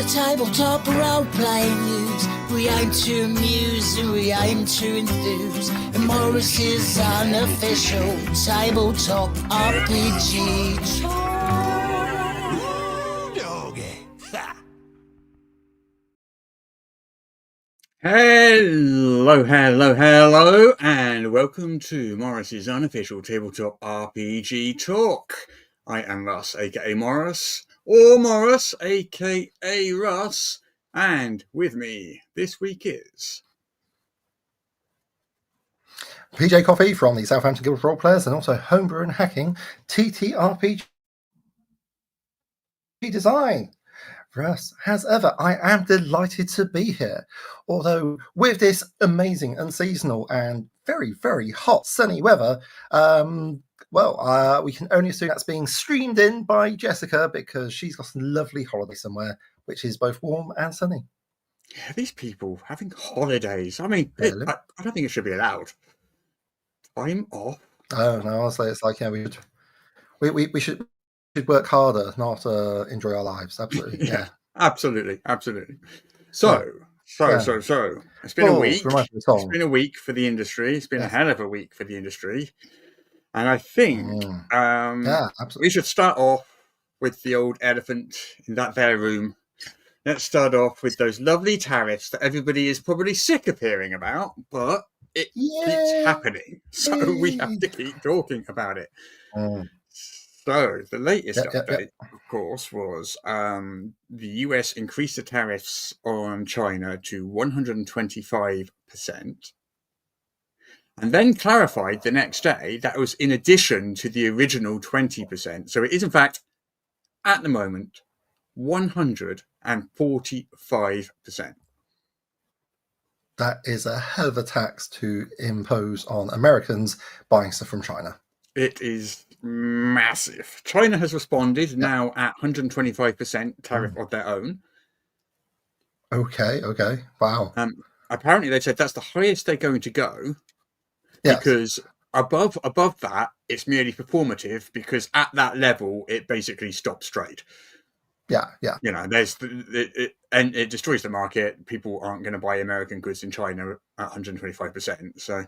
tabletop role-playing news. We aim to amuse and we aim to enthuse. And Morris's unofficial tabletop RPG doggy. Hello, and welcome to Morris's unofficial tabletop RPG talk. I am Russ, aka Morris, or Morris, aka Russ, and with me this week is PJ Coffee from the Southampton Guild of Role Players and also Homebrew and Hacking TTRPG design. Russ, as ever, I am delighted to be here. Although with this amazing unseasonal and very, very hot sunny weather, we can only assume that's being streamed in by Jessica because she's got a lovely holiday somewhere, which is both warm and sunny. Yeah, these people having holidays. I mean, I don't think it should be allowed. I'm off. Oh no, honestly, it's like we should work harder, not enjoy our lives. Absolutely, yeah. Absolutely. So it's been a week. It's been a week for the industry. It's been a hell of a week for the industry, and I think we should start off with the old elephant in that there room. Let's start off with those lovely tariffs that everybody is probably sick of hearing about, but it keeps happening, so we have to keep talking about it. So the latest update, of course, was the US increased the tariffs on China to 125%, and then clarified the next day that it was in addition to the original 20%. So it is, in fact, at the moment, 145%. That is a hell of a tax to impose on Americans buying stuff from China. It is massive. China has responded now at 125% tariff of their own. Okay. Wow. Apparently, they said that's the highest they're going to go because above that, it's merely performative because at that level, it basically stops trade. Yeah. You know, and it destroys the market. People aren't going to buy American goods in China at 125%. So.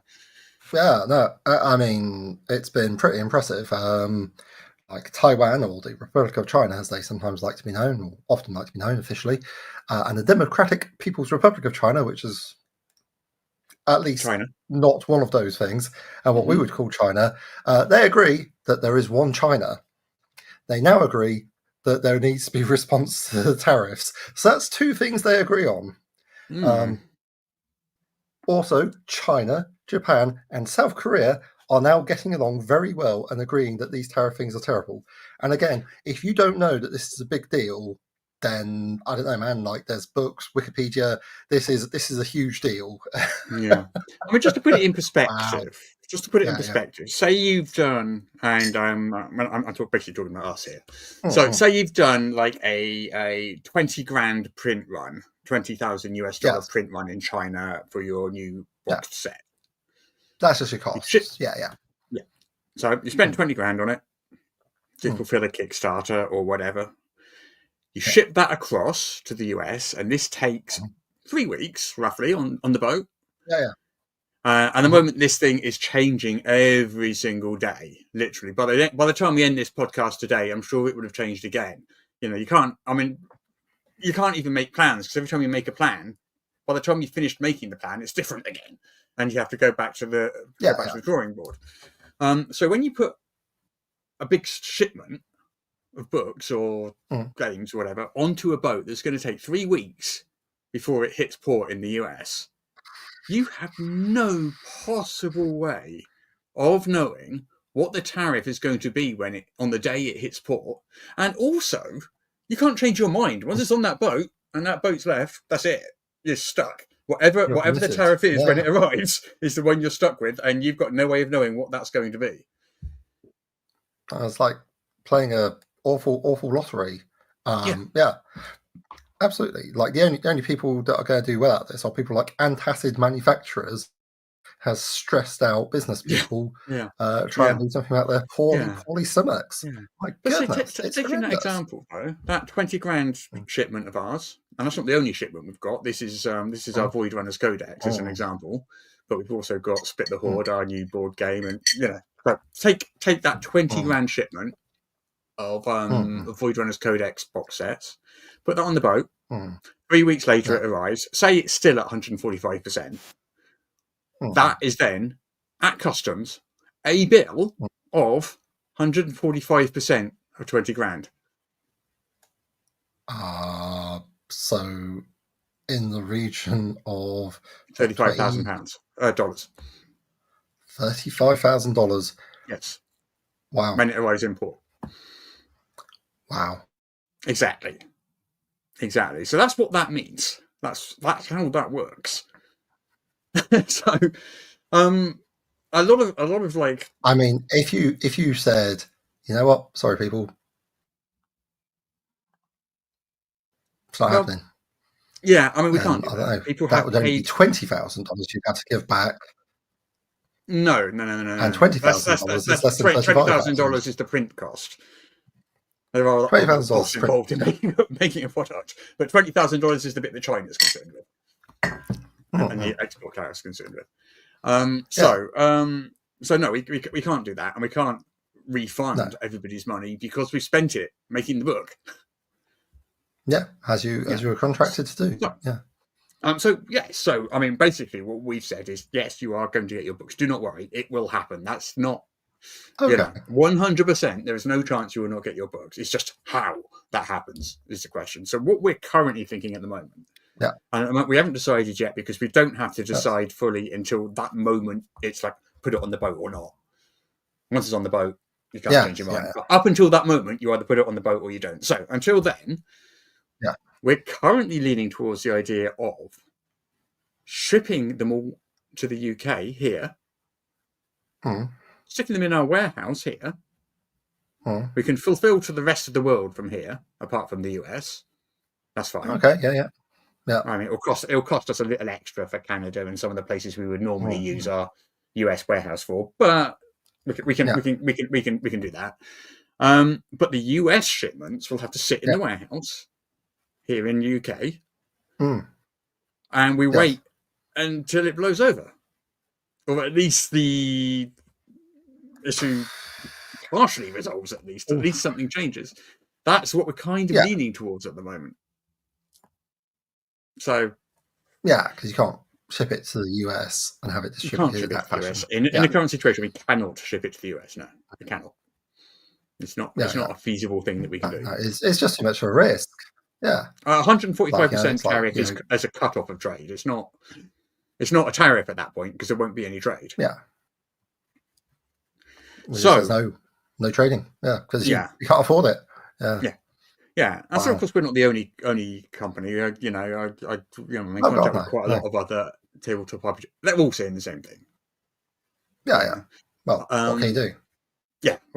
Yeah, no, I mean, it's been pretty impressive. Like Taiwan, or the Republic of China, as they sometimes like to be known, or often like to be known officially, and the Democratic People's Republic of China, which is at least not one of those things, and what we would call China, they agree that there is one China. They now agree that there needs to be a response to the tariffs. So that's two things they agree on. Also, China, Japan, and South Korea are now getting along very well and agreeing that these tariff things are terrible. And again, if you don't know that this is a big deal, then I don't know, man. Like, there's books, Wikipedia. This is a huge deal. Yeah, I mean, just to put it in perspective. Say you've done, and I'm basically talking about us here. So, say you've done like a 20 grand print run, $20,000 print run in China for your new box set. That's just your cost. Yeah. So you spent 20 grand on it to fulfill a Kickstarter or whatever. You ship that across to the US, and this takes 3 weeks roughly on the boat. And the moment this thing is changing every single day, literally. By the time we end this podcast today, I'm sure it would have changed again. You know, you can't even make plans because every time you make a plan, by the time you finished making the plan, it's different again, and you have to go back to the drawing board. So when you put a big shipment of books or games or whatever onto a boat that's going to take 3 weeks before it hits port in the US, you have no possible way of knowing what the tariff is going to be on the day it hits port, and also you can't change your mind once it's on that boat and that boat's left. That's it. You're stuck. Whatever the tariff is when it arrives is the one you're stuck with, and you've got no way of knowing what that's going to be. It's like playing a awful lottery. Absolutely. Like the only people that are going to do well at this are people like antacid manufacturers, has stressed out business people trying to do something about their poorly stomachs. My goodness, taking that example though, that 20 grand shipment of ours, and that's not the only shipment we've got. This is our Void Runners Codex as an example, but we've also got Split the Horde, our new board game, and but take that 20 grand shipment of Void Runners Codex box sets, put that on the boat. 3 weeks later, it arrives. Say it's still at 145%. That is then at customs a bill of 145% of 20 grand. So in the region of $35,000 dollars. $35,000. Yes. Wow. When it arrives in port. Wow. Exactly. So that's what that means. That's how that works. So, a lot of like. I mean, if you said, you know what? Sorry, people. It's not happening. Yeah, I mean, we can't. I don't know. People that would only be $20,000 you'd have to give back. No. And $20,000 is less than $20,000 is the print cost. There are other costs involved in making a product, but $20,000 is the bit that China's concerned with, and the export tariffs concerned with. So no, we can't do that, and we can't refund everybody's money because we spent it making the book. Yeah, as you were contracted to do. So I mean, basically, what we've said is yes, you are going to get your books. Do not worry, it will happen. That's not 100%. There is no chance you will not get your books. It's just how that happens is the question. So what we're currently thinking at the moment, and we haven't decided yet because we don't have to decide fully until that moment. It's like put it on the boat or not. Once it's on the boat, you can't change your mind. But up until that moment, you either put it on the boat or you don't. So until then. We're currently leaning towards the idea of shipping them all to the UK here, sticking them in our warehouse here. We can fulfill to the rest of the world from here, apart from the US. That's fine. Okay, yeah. I mean, it'll cost us a little extra for Canada and some of the places we would normally use our US warehouse for, but we can do that. But the US shipments will have to sit in the warehouse here in UK, and we wait until it blows over, or at least the issue partially resolves. At least something changes. That's what we're kind of leaning towards at the moment. So, because you can't ship it to the US and have it distributed in that fashion. In the current situation, we cannot ship it to the US. No, we cannot. It's not. It's not a feasible thing that we can do. No, it's just too much of a risk. 145% tariff is as a cut-off of trade. It's not a tariff at that point because there won't be any trade. So there's no trading. Because you can't afford it. And so of course we're not the only company. I'm in contact with quite a lot of other tabletop RPGs. They're all saying the same thing. Well, what can you do?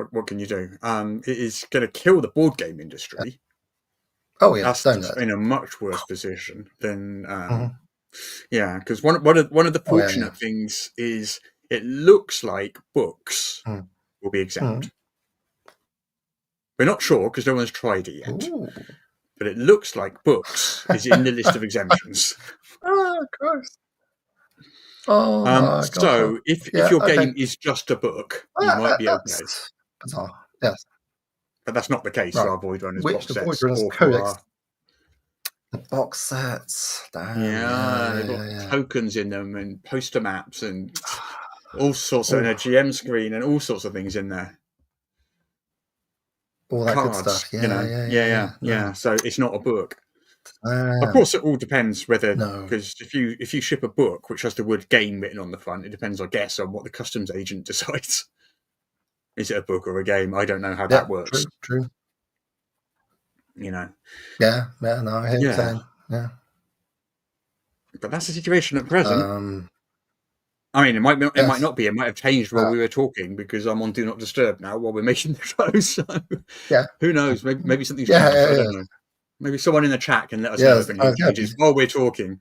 What can you do? It is going to kill the board game industry. That's in a much worse position than because one of the fortunate things is it looks like books will be exempt. We're not sure because no one's tried it yet, but it looks like books is in the list of exemptions. Oh, Christ. Oh, my God. So if your game is just a book, you might be okay. Bizarre. Yes, but that's not the case for our Void Runners box sets. Void Runners Codex. The box sets. They've got tokens in them and poster maps and all sorts and a GM screen and all sorts of things in there. All that Cards, good stuff. Yeah. So it's not a book. Of course, it all depends whether because if you ship a book which has the word game written on the front, it depends, I guess, on what the customs agent decides. Is it a book or a game? I don't know how that works. True. I hear you saying. But that's the situation at present. I mean, it might not be. It might have changed while we were talking because I'm on Do Not Disturb now while we're making the show. So who knows? Maybe something's changed. I don't know. Maybe someone in the chat can let us know if anything changes while we're talking.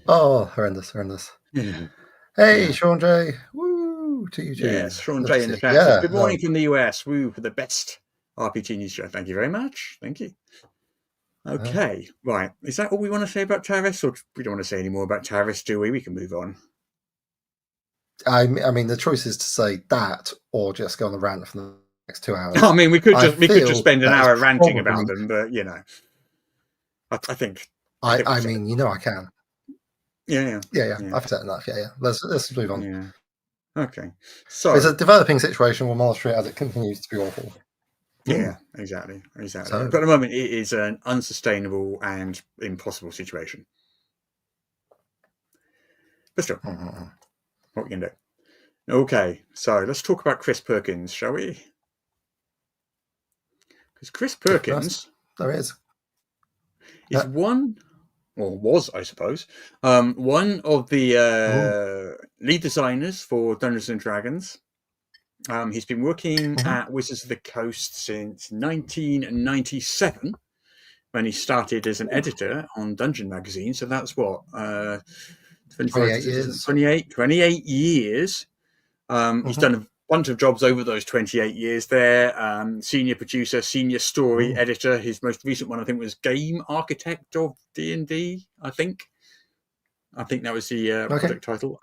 Horrendous. Yeah. Hey, Sean J. Woo to you, Jay. Yes, Sean J in the chat. Says, good morning from the US. Woo for the best RPG news show. Thank you very much. Thank you. Okay, right. Is that all we want to say about Tavis, or we don't want to say any more about Tavis, do we? We can move on. I mean, the choice is to say that or just go on the rant for the next 2 hours. I mean, we could just feel spend an that is hour ranting about probably- them, but you know, I think. I mean, you know, I can. Yeah. I've said enough. Yeah. Let's move on. Yeah. Okay. So it's a developing situation. We'll monitor it as it continues to be awful. Yeah, exactly. So- But at the moment, it is an unsustainable and impossible situation. But still, what we can do? Okay, so let's talk about Chris Perkins, shall we? Because Chris Perkins There is one, or was, I suppose, one of the lead designers for Dungeons and Dragons. He's been working at Wizards of the Coast since 1997, when he started as an editor on Dungeon Magazine. So that's what, 28 years. 28 years. He's done a bunch of jobs over those 28 years there. Senior producer, senior story editor. His most recent one, I think, was Game Architect of D&D, I think. that was the project title.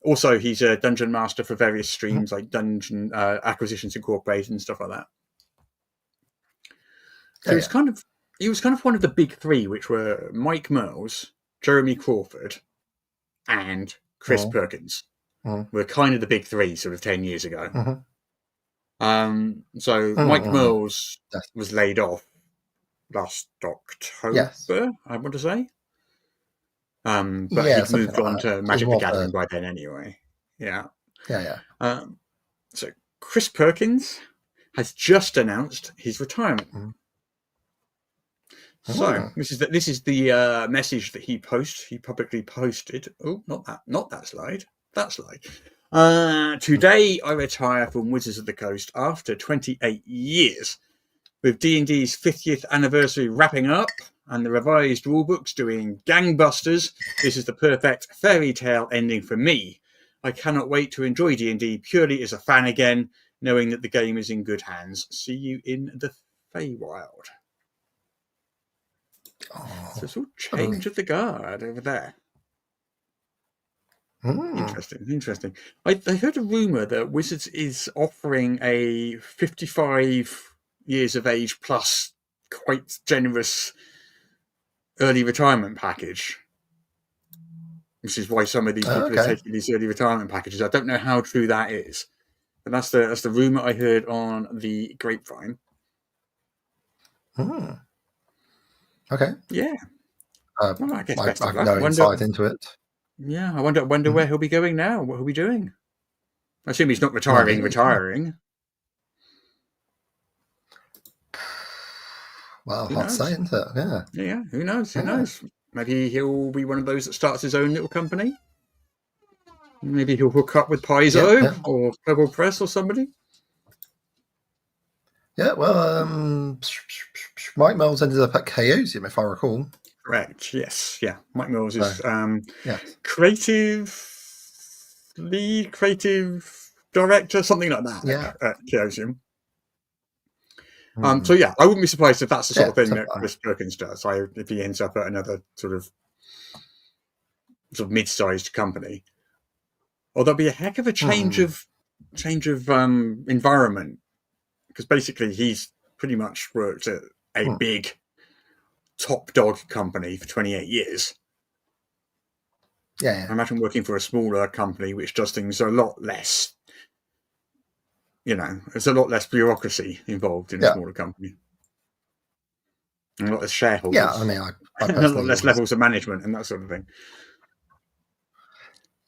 Also, he's a dungeon master for various streams like Dungeon Acquisitions Incorporated and stuff like that. So he was kind of one of the big three, which were Mike Merles, Jeremy Crawford, and Chris Perkins. Were kind of the big three sort of 10 years ago. So Mike Merles was laid off last October, I want to say. But he'd moved on to Magic the Gathering by then anyway. Yeah. So Chris Perkins has just announced his retirement. So this is the message that he publicly posted. Oh, not that slide. That slide. Today I retire from Wizards of the Coast after 28 years. With D&D's 50th anniversary wrapping up and the revised rulebooks doing gangbusters, this is the perfect fairy tale ending for me. I cannot wait to enjoy D&D purely as a fan again, knowing that the game is in good hands. See you in the Feywild. So it's all change of the guard over there. Interesting. I heard a rumor that Wizards is offering a 55 years of age plus quite generous early retirement package, which is why some of these people are taking these early retirement packages. I don't know how true that is, but that's the rumor I heard on the grapevine. Okay. Yeah. Well, I guess I've no insight into it. Yeah, I wonder where he'll be going now. What he'll be doing. I assume he's not retiring. Well, hard to say, isn't it? Yeah. Who knows? Maybe he'll be one of those that starts his own little company. Maybe he'll hook up with Paizo or Purple Press or somebody. Yeah, well, Mike Mills ended up at Chaosium, if I recall. Correct. Yes. Yeah. Mike Mills is creative director, something like that. Yeah. At Chaosium. So yeah, I wouldn't be surprised if that's the sort of thing that Chris Perkins does. If he ends up at another sort of mid-sized company, or there'll be a heck of a change of environment, because basically he's pretty much worked at a big top dog company for 28 years. Yeah. I imagine working for a smaller company which does things a lot less. There's a lot less bureaucracy involved in a smaller company. And a lot less shareholders. Yeah, I mean, and a lot less levels of management and that sort of thing.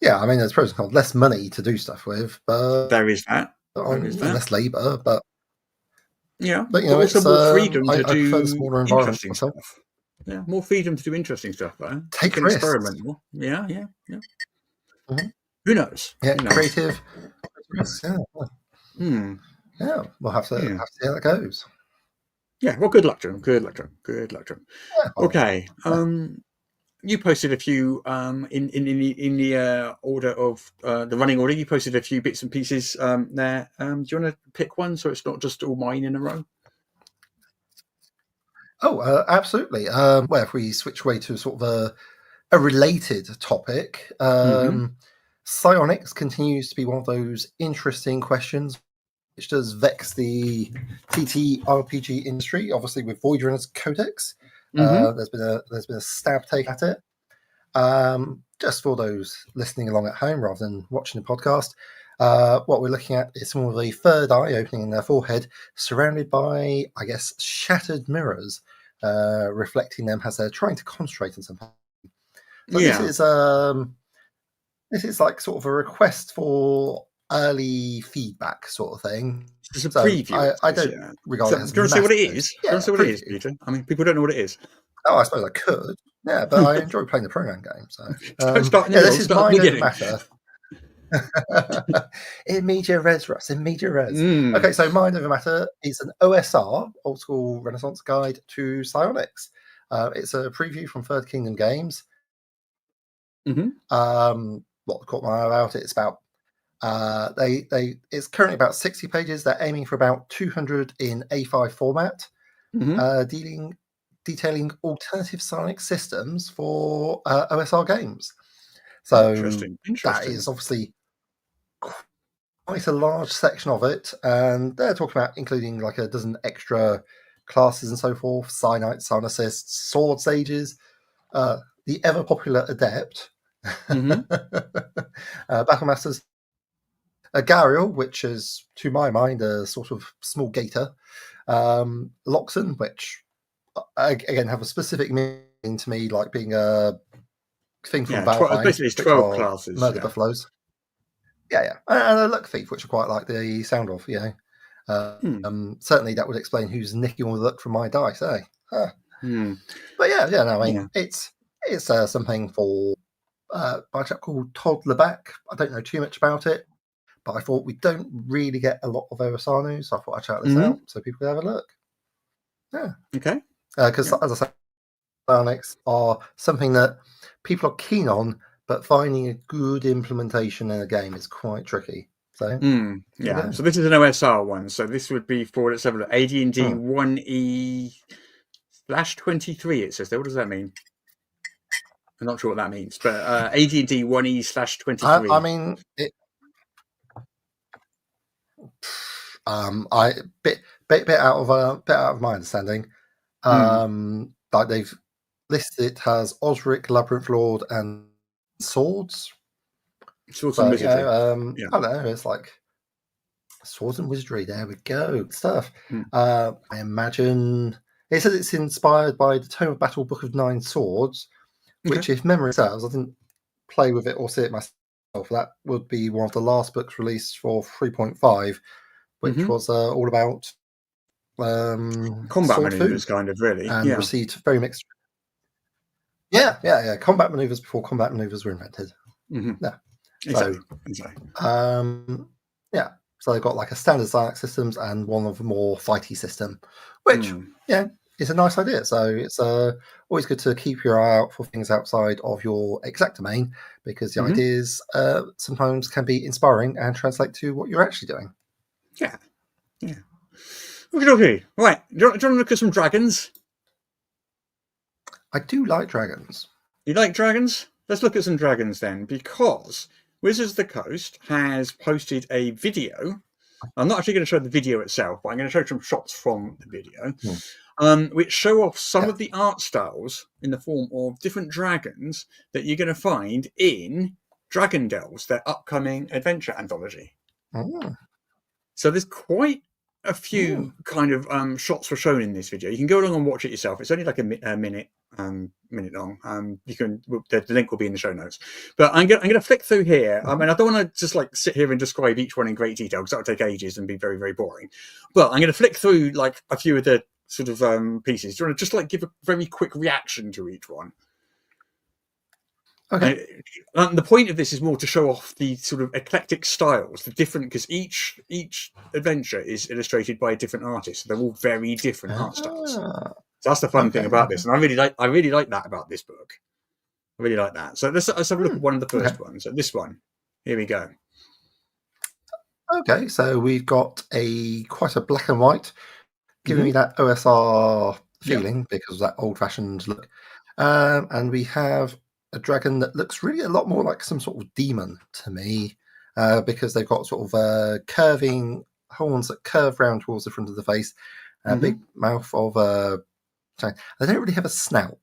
Yeah, I mean, there's pros and cons. Less money to do stuff with, but there is that. Less labour, but but also more freedom to do interesting stuff. Yeah, more freedom to do interesting stuff. Though. Take risks. Experiment more. Yeah. Who knows? Yeah, creative risks. Yeah, we'll have to see how that goes. Yeah, well, good luck to him. Good luck to him. Yeah, okay. You posted a few in the order of the running order. You posted a few bits and pieces there. Do you want to pick one so it's not just all mine in a row? Oh, absolutely. Well, if we switch away to sort of a related topic, psionics continues to be one of those interesting questions which does vex the TTRPG industry. Obviously, with Voidrunner's Codex, there's been a stab take at it. Just for those listening along at home rather than watching the podcast, what we're looking at is someone with a third eye opening in their forehead, surrounded by, I guess, shattered mirrors, reflecting them as they're trying to concentrate on something. So this is like sort of a request for early feedback sort of thing. It's a So preview. I don't regard it as. Do you want to see what it is? Yeah, Do you want to see what it is, Peter? I mean, people don't know what it is. Oh, I suppose I could. Yeah, but I enjoy playing the program game. So this is Mind Over Matter. In media res, Russ. In media res. Okay, so Mind Over Matter is an OSR, old school Renaissance guide to psionics. It's a preview from Third Kingdom Games. What caught my eye about it? It's about it's currently about 60 pages. They're aiming for about 200 in A5 format, detailing alternative psionic systems for OSR games. So interesting. That is obviously quite a large section of it, and they're talking about including like a dozen extra classes and so forth: Psionites, Psionicists, Sword Sages, the ever popular Adept, Battlemasters, Gariel, which is to my mind a sort of small gator, Loxon, which again have a specific meaning to me, like being a thing from Valheim. Basically, it's 12 classes. Murder buffaloes. Yeah, and a luck thief, which I quite like the sound of. Certainly that would explain who's nicking all the luck from my dice, eh? But it's something for by a chap called Todd Leback. I don't know too much about it, but I thought we don't really get a lot of OSR news, so I thought I'd check this out so people could have a look. Yeah. Okay. Because as I say, psionics are something that people are keen on, but finding a good implementation in a game is quite tricky. So So this is an OSR one. So this would be for, let's have a look, AD&D 1E/23. It says there. What does that mean? I'm not sure what that means, but AD&D 1E/23. I mean, it. Bit out of my understanding. Like they've listed it as Osric, Labyrinth Lord, and Swords. Swords and Wizardry. I don't know. It's like Swords and Wizardry. There we go. Good stuff. I imagine it says it's inspired by the Tome of Battle Book of Nine Swords, which, if memory serves, I didn't play with it or see it myself. That would be one of the last books released for 3.5, which was all about combat maneuvers, kind of, really, and received very mixed. Yeah. Combat maneuvers before combat maneuvers were invented. Yeah. Exactly. So they've got like a standard psionic systems and one of a more fighty system, which is a nice idea. So it's always good to keep your eye out for things outside of your exact domain, because the ideas sometimes can be inspiring and translate to what you're actually doing. Yeah. Okay. Right. Do you want to look at some dragons? I do like dragons. You like dragons? Let's look at some dragons then, because Wizards of the Coast has posted a video. I'm not actually going to show the video itself, but I'm going to show some shots from the video, which show off some of the art styles in the form of different dragons that you're going to find in Dragon Delves, their upcoming adventure anthology. So there's quite a few kind of shots were shown in this video. You can go along and watch it yourself. It's only like a minute long. You can. The link will be in the show notes. But I'm going to flick through here. I mean, I don't want to just like sit here and describe each one in great detail, because that would take ages and be very, very boring. But I'm going to flick through like a few of the sort of pieces. Do you want to just like give a very quick reaction to each one? Okay. The point of this is more to show off the sort of eclectic styles, the different, because each adventure is illustrated by a different artist. So they're all very different art styles. So that's the fun thing about this, and I really like that about this book. I really like that. So let's have a look at one of the first ones. So this one, here we go. Okay, so we've got quite a black and white, giving me that OSR feeling because of that old-fashioned look. And we have a dragon that looks really a lot more like some sort of demon to me, because they've got sort of curving horns that curve round towards the front of the face, a big mouth of they don't really have a snout.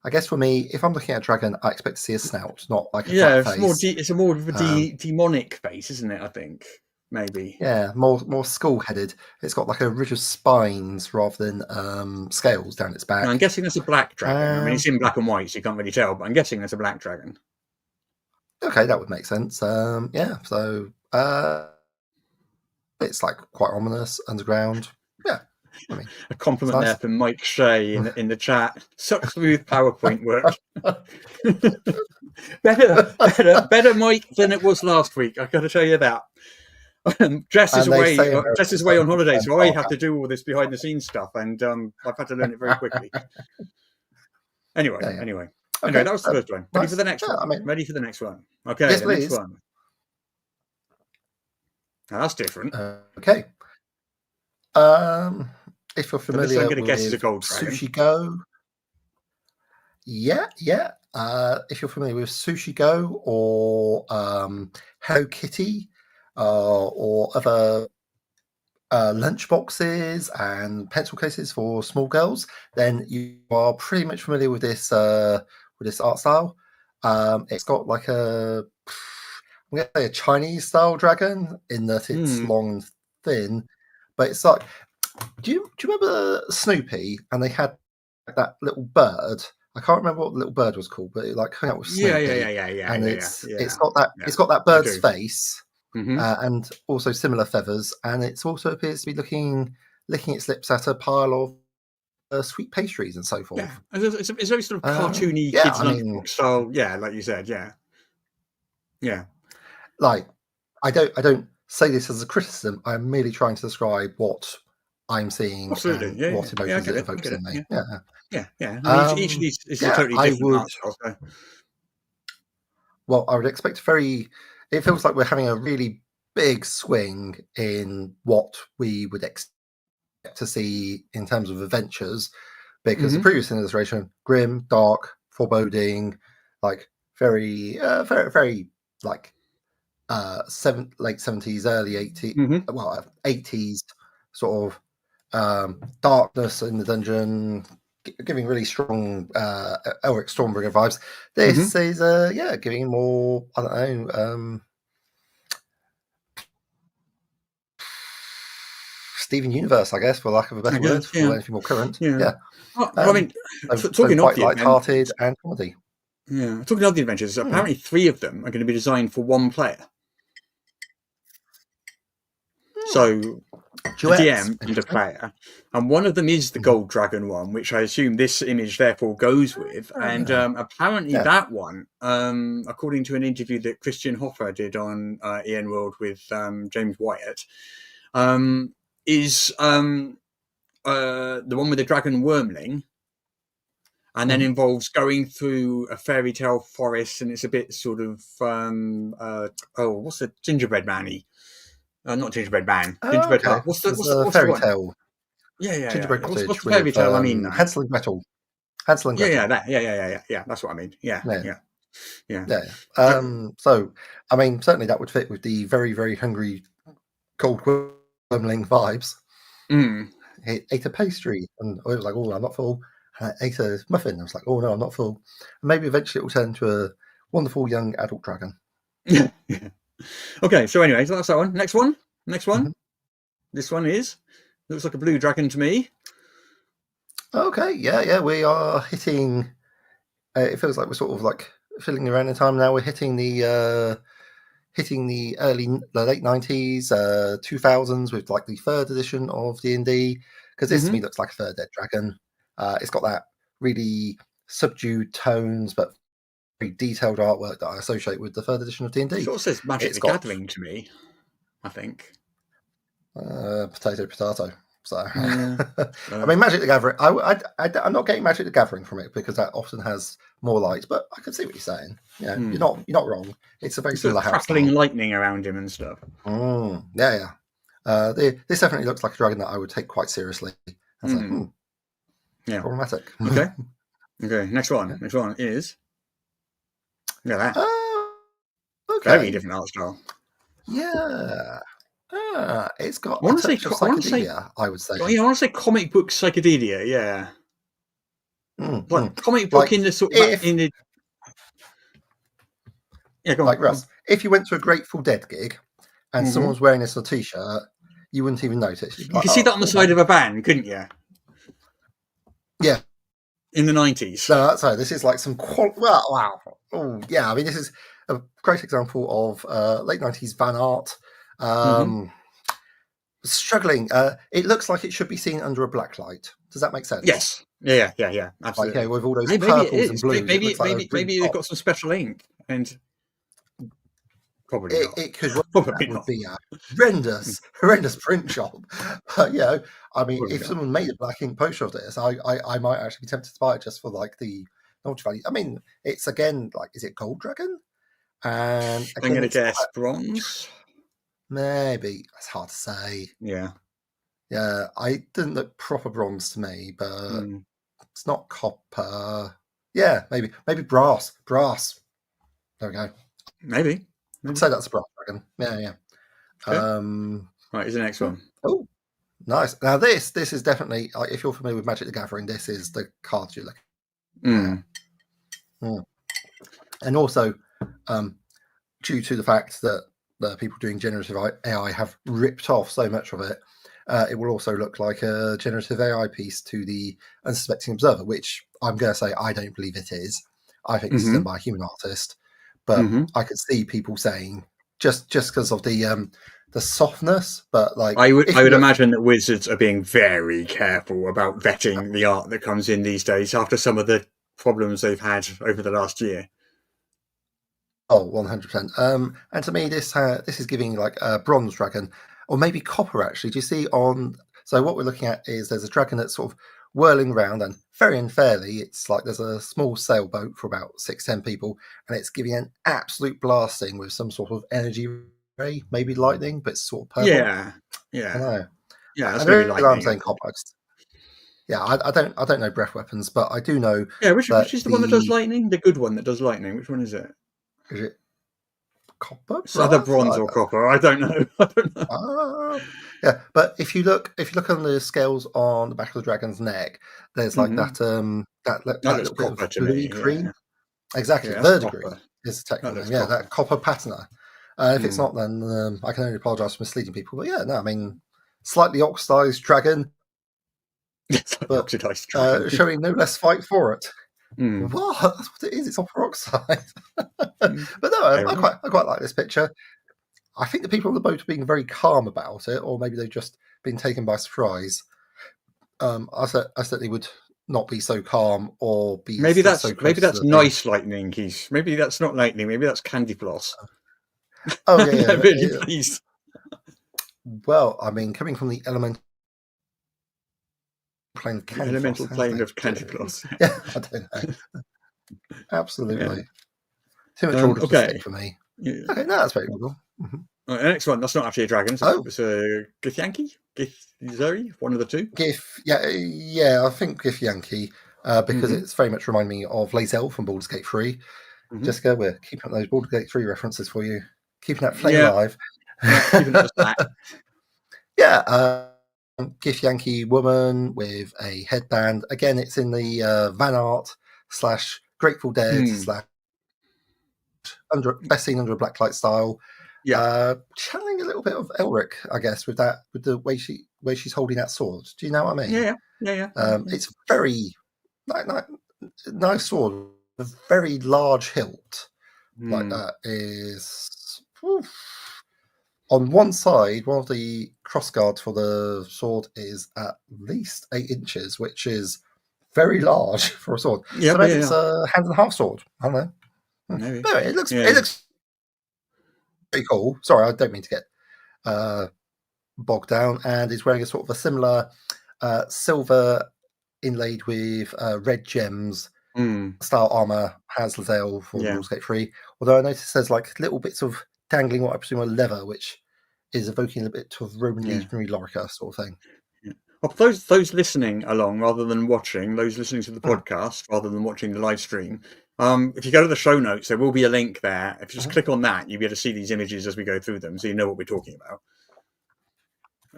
I guess for me, if I'm looking at a dragon, I expect to see a snout, not like a flat face. It's a more of a demonic face, isn't it? I think maybe. Yeah, more skull-headed. It's got like a ridge of spines rather than scales down its back. I'm guessing that's a black dragon. I mean, it's in black and white, so you can't really tell, but I'm guessing that's a black dragon. Okay, that would make sense. So it's like quite ominous, underground. Yeah. I mean, a compliment nice. there from Mike Shea in the chat. Such smooth PowerPoint work. better Mike than it was last week. I got to tell you that. Jess is away on holiday, so I have to do all this behind the scenes stuff, and I've had to learn it very quickly. Anyway, that was the first one. Ready for the next one? Ready for the next one? Okay, yes, the please. next one. Now, that's different. Okay. If you're familiar with Sushi Go, yeah. If you're familiar with Sushi Go or Hello Kitty or other lunch boxes and pencil cases for small girls, then you are pretty much familiar with this art style. It's got like I'm going to say a Chinese style dragon in that it's long and thin, but it's like. Do you remember Snoopy? And they had that little bird. I can't remember what the little bird was called, but it like hung out with Snoopy. Yeah. And it's got that bird's face, and also similar feathers, and it also appears to be licking its lips at a pile of sweet pastries and so forth. Yeah, it's very sort of cartoony kids lunchbox style. Yeah, like you said. Yeah. Like I don't say this as a criticism. I'm merely trying to describe what I'm seeing. Absolutely, and what emotions it evokes in me. Yeah. I mean, each of these is a totally different art style. So. Well, I would expect it feels like we're having a really big swing in what we would expect to see in terms of adventures, because the previous illustration, grim, dark, foreboding, like very, very like late 70s, early 80s, 80s sort of darkness in the dungeon, giving really strong Elric Stormbringer vibes. This is giving more, I don't know, Steven Universe, I guess, for lack of a better word, or anything more current. I mean, talking quite light-hearted and comedy. Yeah, talking of the adventures, apparently 3 of them are going to be designed for 1 player. So Duets. the DM and a player, and one of them is the Gold Dragon one, which I assume this image therefore goes with. And apparently that one, according to an interview that Christian Hoffer did on EN World with James Wyatt, is the one with the dragon wormling, and then involves going through a fairy tale forest, and it's a bit sort of what's the gingerbread man-y? Not gingerbread man. Gingerbread. Okay. What's the fairy tale? Yeah. Gingerbread cottage. What's the fairy tale? I mean, Hansel and Gretel. Hansel and Gretel. Yeah. That's what I mean. Yeah. So, I mean, certainly that would fit with the very, very hungry cold wormling vibes. He ate a pastry, and I was like, "Oh, I'm not full." And I ate a muffin. I was like, "Oh no, I'm not full." And maybe eventually it will turn into a wonderful young adult dragon. Yeah. Okay, so anyway, so that's that one. Next one. This one looks like a blue dragon to me. Okay, yeah, we are hitting. It feels like we're sort of like filling around in time now. We're hitting the late 90s, 2000s with like the 3rd edition of D&D, because this to me looks like a 3rd Dead dragon. It's got that really subdued tones, but very detailed artwork that I associate with the 3rd edition of D&D. It sort of says Magic the Gathering to me, I think. Potato. So, I mean, Magic the Gathering. I'm not getting Magic the Gathering from it because that often has more light. But I can see what you're saying. Yeah, you're not wrong. It's a very similar house. Crackling lightning around him and stuff. Yeah. This definitely looks like a dragon that I would take quite seriously. Yeah. Problematic. Okay. Next one is look at that. Okay. Very different art style. Yeah. It's got I want a touch of psychedelia, I would say. I want to say comic book psychedelia. Yeah. Like comic book in the sort of in the. Yeah, go on. Like Russ, if you went to a Grateful Dead gig and someone's wearing this on a t-shirt, you wouldn't even notice. You could see that on the side of a van, couldn't you? Yeah. In the 90s. No, that's right. This is like some wow. Oh, yeah. I mean, this is a great example of late 90s van art. Struggling. It looks like it should be seen under a black light. Does that make sense? Yes. Yeah. Absolutely. Like, with all those purples and blues. Maybe they've got some special ink and. Probably not. It could probably would not. be a horrendous print job. But I mean, if someone made a black ink poster of this, I might actually be tempted to buy it just for like the knowledge value. I mean, it's again like, is it Gold Dragon? And I'm going to guess bronze. Maybe it's hard to say. Yeah, I didn't look proper bronze to me, but it's not copper. Yeah, maybe brass. There we go. Maybe. I'd say that's a brass dragon. Yeah. Okay. Right, here's the next one. Oh, nice. Now this is definitely, like, if you're familiar with Magic the Gathering, this is the card you look. And also, due to the fact that the people doing generative AI have ripped off so much of it, it will also look like a generative AI piece to the unsuspecting observer, which I'm going to say I don't believe it is. I think it's done by a human artist. But I could see people saying just because of the softness. But like, I would imagine that wizards are being very careful about vetting the art that comes in these days after some of the problems they've had over the last year. Oh, 100%. And to me, this is giving like a bronze dragon, or maybe copper. Actually, do you see on? So what we're looking at is there's a dragon that's sort of whirling around, and very unfairly, it's like there's a small sailboat for about 6-10 people, and it's giving an absolute blasting with some sort of energy ray, maybe lightning, but it's sort of purple. Yeah. I know. Yeah, that's maybe lightning. I'm saying copper. Yeah, I don't know breath weapons, but I do know. Yeah, which is the one that does lightning? The good one that does lightning. Which one is it? Is it copper? It's either bronze or copper. I don't know. Yeah, but if you look on the scales on the back of the dragon's neck, there's like that little bit of bluey green. Yeah. Exactly, verdigris is the technical name. Yeah, that copper patina. If it's not, then I can only apologise for misleading people. But yeah, no, I mean, slightly oxidised dragon, but showing no less fight for it. What? That's what it is. It's copper oxide. But no, I quite like this picture. I think the people on the boat are being very calm about it, or maybe they've just been taken by surprise. I certainly would not be so calm, or be maybe that's nice lightning. Maybe that's not lightning. Maybe that's candy floss. Oh yeah, really pleased. Well, I mean, coming from the elemental plane of candy floss. Yeah, I don't know. Absolutely. Too much order to stick for me. Yeah. Okay, no, that's very cool. Right, the next one, that's not actually a dragon. It's a Githyanki? Githzeri? One of the two? Yeah, I think Githyanki, because it's very much reminding me of Lae'zel from Baldur's Gate 3. Jessica, we're keeping up those Baldur's Gate 3 references for you. Keeping that flame alive. Keeping it flat. Yeah, Githyanki woman with a headband. Again, it's in the van art / Grateful Dead / best seen under a blacklight style. Yeah, channeling a little bit of Elric, I guess, with the way she's holding that sword. Do you know what I mean? Yeah. It's very nice sword, a very large hilt. Like that is on one side. One of the crossguards for the sword is at least 8 inches, which is very large for a sword. So maybe it's a hand and a half sword. I don't know. Maybe. No, it looks pretty cool. Sorry, I don't mean to get bogged down. And he's wearing a sort of a similar silver inlaid with red gems style armor as Lae'zel for Baldur's Gate 3. Although I noticed there's like little bits of dangling what I presume are leather, which is evoking a bit of Roman legionary lorica sort of thing. Yeah. Well, those listening along rather than watching, those listening to the podcast rather than watching the live stream, if you go to the show notes, there will be a link there. If you just click on that, you'll be able to see these images as we go through them, so you know what we're talking about.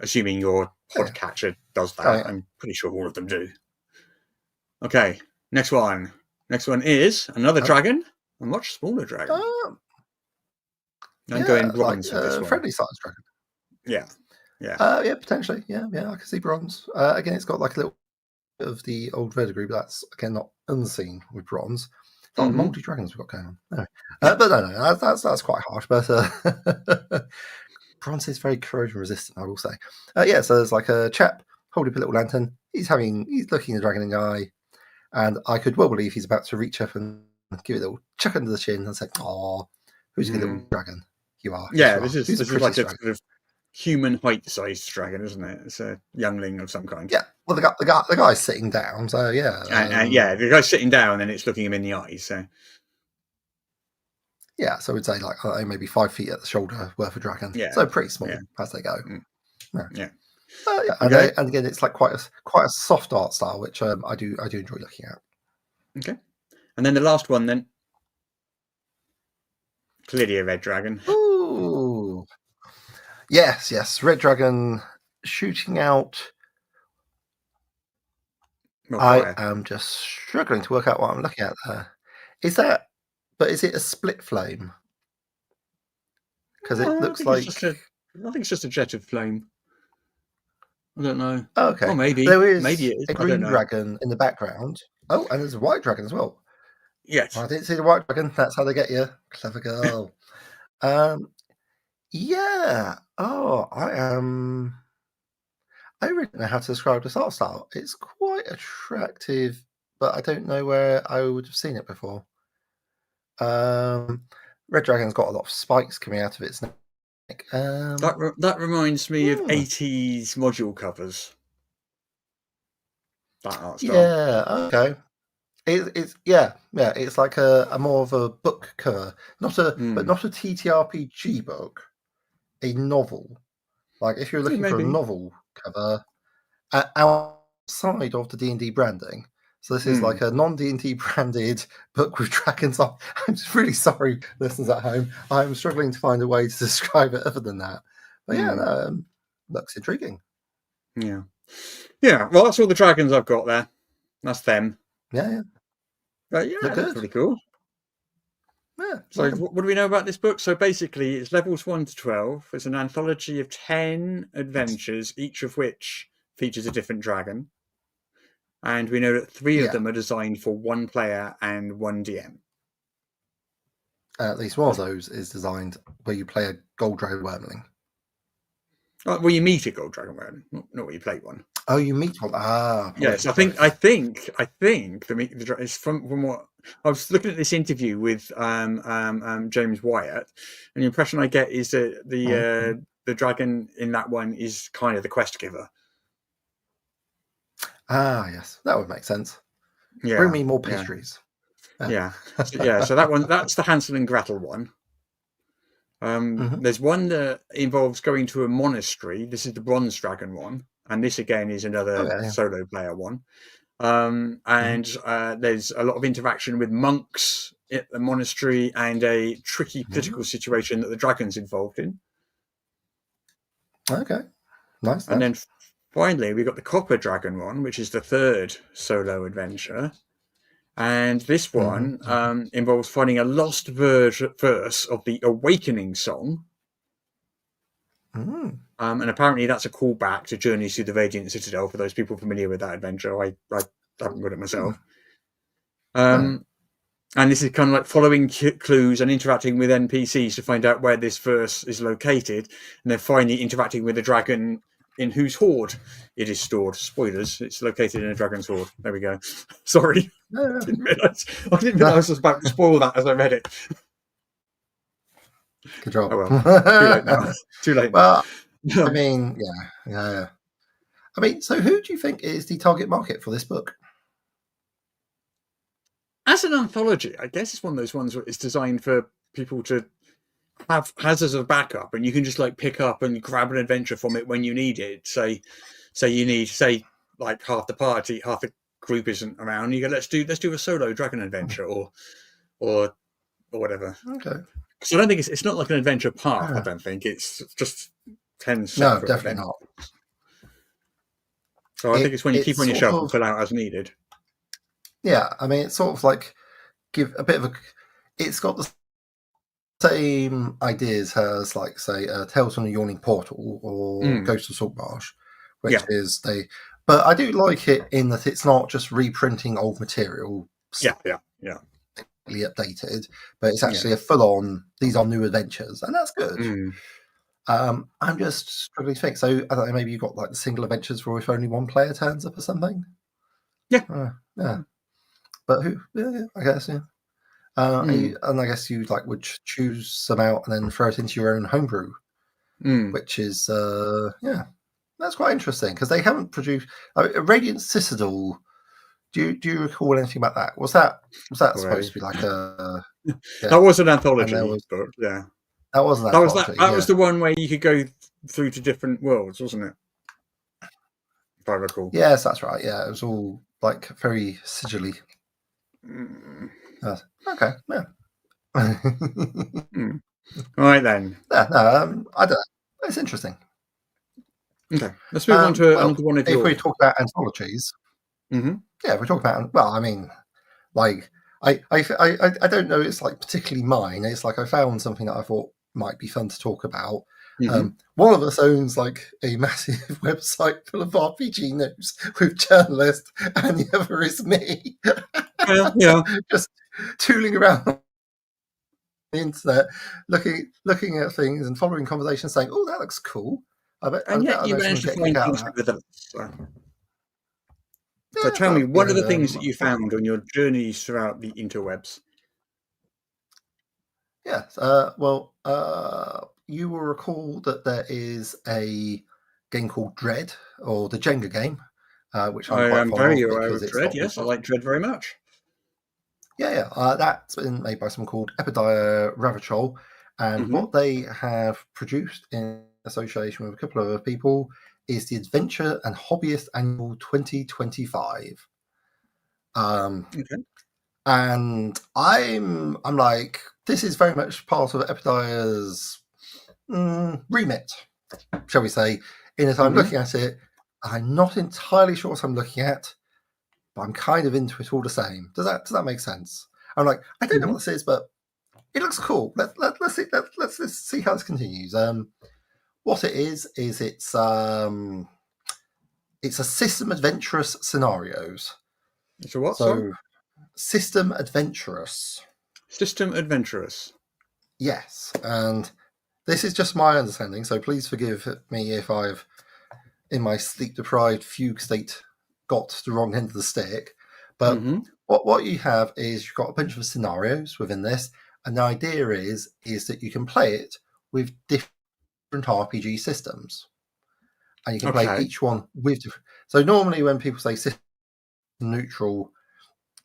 Assuming your podcatcher does that. yeah. I'm pretty sure all of them do. Okay, next one. Next one is another dragon, a much smaller dragon. I'm going bronze for this one. Friendly sized dragon. Yeah. Yeah, potentially. Yeah, I can see bronze. Again, it's got like a little bit of the old verdigris, but that's again not unseen with bronze. It's like multi dragons we've got going on. Anyway. But no, that's quite harsh. But bronze is very corrosion resistant, I will say. So there's like a chap holding up a little lantern. He's looking the dragon in the eye, and I could well believe he's about to reach up and give it a little chuck under the chin and say, "Oh, who's your little dragon? You are." Yeah, this is like a sort of human height-sized dragon, isn't it? It's a youngling of some kind. Yeah. Well, the guy's sitting down, so yeah. The guy's sitting down, and it's looking him in the eyes. So yeah, so we'd say like maybe 5 feet at the shoulder worth of dragon. Yeah. So pretty small as they go. Yeah. And again, it's like quite a soft art style, which I do enjoy looking at. Okay. And then the last one, then clearly a red dragon. Ooh. Yes, red dragon shooting out. I am just struggling to work out what I'm looking at there. Is it a split flame? Because it looks like I think it's just a jet of flame. I don't know. Okay. Or maybe there is maybe it is. a green dragon in the background. Oh, and there's a white dragon as well. Yes. I didn't see the white dragon. That's how they get you. Clever girl. Yeah. Oh, I really don't know how to describe this art style. It's quite attractive, but I don't know where I would have seen it before. Red dragon's got a lot of spikes coming out of its neck. That reminds me of 80s module covers. That art style. Yeah. Okay. It's like a more of a book cover, but not a TTRPG book, a novel. Like if you're looking for a novel cover outside of the D&D branding. So this is like a non-D&D branded book with dragons on. I'm just really sorry, listeners at home. I'm struggling to find a way to describe it other than that. But looks intriguing. Yeah. Well, that's all the dragons I've got there. That's them. Yeah. That's pretty cool. Yeah. So what do we know about this book? So basically, it's levels 1 to 12. It's an anthology of 10 adventures, each of which features a different dragon. And we know that 3 of them are designed for 1 player and 1 DM. At least one of those is designed where you play a gold dragon wormling. Well, you meet a gold dragon wormling, not where you play one. Oh, you meet one. Yes, I think the is from what I was looking at this interview with James Wyatt, and the impression I get is that the dragon in that one is kind of the quest giver. Yes, that would make sense. Yeah, bring me more pastries. Yeah. So that one, that's the Hansel and Gretel one. There's one that involves going to a monastery. This is the Bronze Dragon one, and this again is another solo player one. And there's a lot of interaction with monks at the monastery and a tricky political situation that the dragon's involved in. Okay, nice. And then finally, we've got the Copper Dragon one, which is the 3rd solo adventure. And this one involves finding a lost verse of the Awakening song. And apparently that's a callback to Journeys Through the Radiant Citadel, for those people familiar with that adventure. I haven't read it myself. And this is kind of like following clues and interacting with NPCs to find out where this verse is located, and then finally interacting with the dragon in whose hoard it is stored. Spoilers, it's located in a dragon's hoard. There we go. Sorry. I didn't realise I was about to spoil that as I read it. Good job. Oh well. Too late now. Well, I mean, yeah. I mean, so who do you think is the target market for this book? As an anthology, I guess it's one of those ones where it's designed for people to have as a backup, and you can just like pick up and grab an adventure from it when you need it. Say, So you need, say, like half the party, half the group isn't around. You go, let's do a solo dragon adventure or whatever. Okay. So I don't think it's not like an adventure path. I don't think it's just 10 No, separate definitely events. not. So I think it's when you keep on your sort shelf of- and fill out as needed. Yeah, I mean, it's sort of like give a bit of a. It's got the same ideas as, like, say, Tales from the Yawning Portal or Ghost of Saltmarsh, which is But I do like it in that it's not just reprinting old material. Yeah. Updated, but it's actually a full-on. These are new adventures, and that's good. I'm just struggling to think. So I don't know. Maybe you got like the single adventures where if only one player turns up or something. Yeah. Yeah. But who? Yeah, I guess. Yeah. And I guess you like would choose some out and then throw it into your own homebrew, which is that's quite interesting because they haven't produced Radiant Citadel. Do you recall anything about that? Was that supposed to be like a? Yeah. That was an anthology book. Yeah. That wasn't that was the one where you could go through to different worlds, wasn't it? If I recall. Yes, that's right. Yeah, it was all like very sigilly. Okay. Yeah. All right then. Yeah. No. I don't know. It's interesting. Okay. Let's move on to another one of yours. If we talk about anthologies. Yeah, if we talk about. Well, I mean, like I don't know. It's like particularly mine. It's like I found something that I thought might be fun to talk about. One of us owns like a massive website full of RPG news with journalists, and the other is me. Just tooling around on the internet, looking at things and following conversations, saying, "Oh, that looks cool." Yet you managed to find things with us. So tell me, what are the things that you found on your journeys throughout the interwebs? Yes. You will recall that there is a game called Dread, or the Jenga game, which I'm quite fond very of aware of Dread. Yes, I like Dread very much. Yeah. That's been made by someone called Epidiah Ravichol, and what they have produced in association with a couple of other people is the Adventure and Hobbyist Annual 2025. And I'm like, this is very much part of Epidiah's remit, shall we say, in that I'm looking at it. I'm not entirely sure what I'm looking at, but I'm kind of into it all the same. Does that make sense? I'm like, I don't know what this is, but it looks cool. Let's see how this continues. What it is it's a system adventurous scenarios. It's a what? So system adventurous. System adventurous. Yes, and this is just my understanding, so please forgive me if I've, in my sleep-deprived fugue state, got the wrong end of the stick. But what you have is you've got a bunch of scenarios within this, and the idea is that you can play it with different RPG systems, and you can play each one with different. So normally when people say system neutral,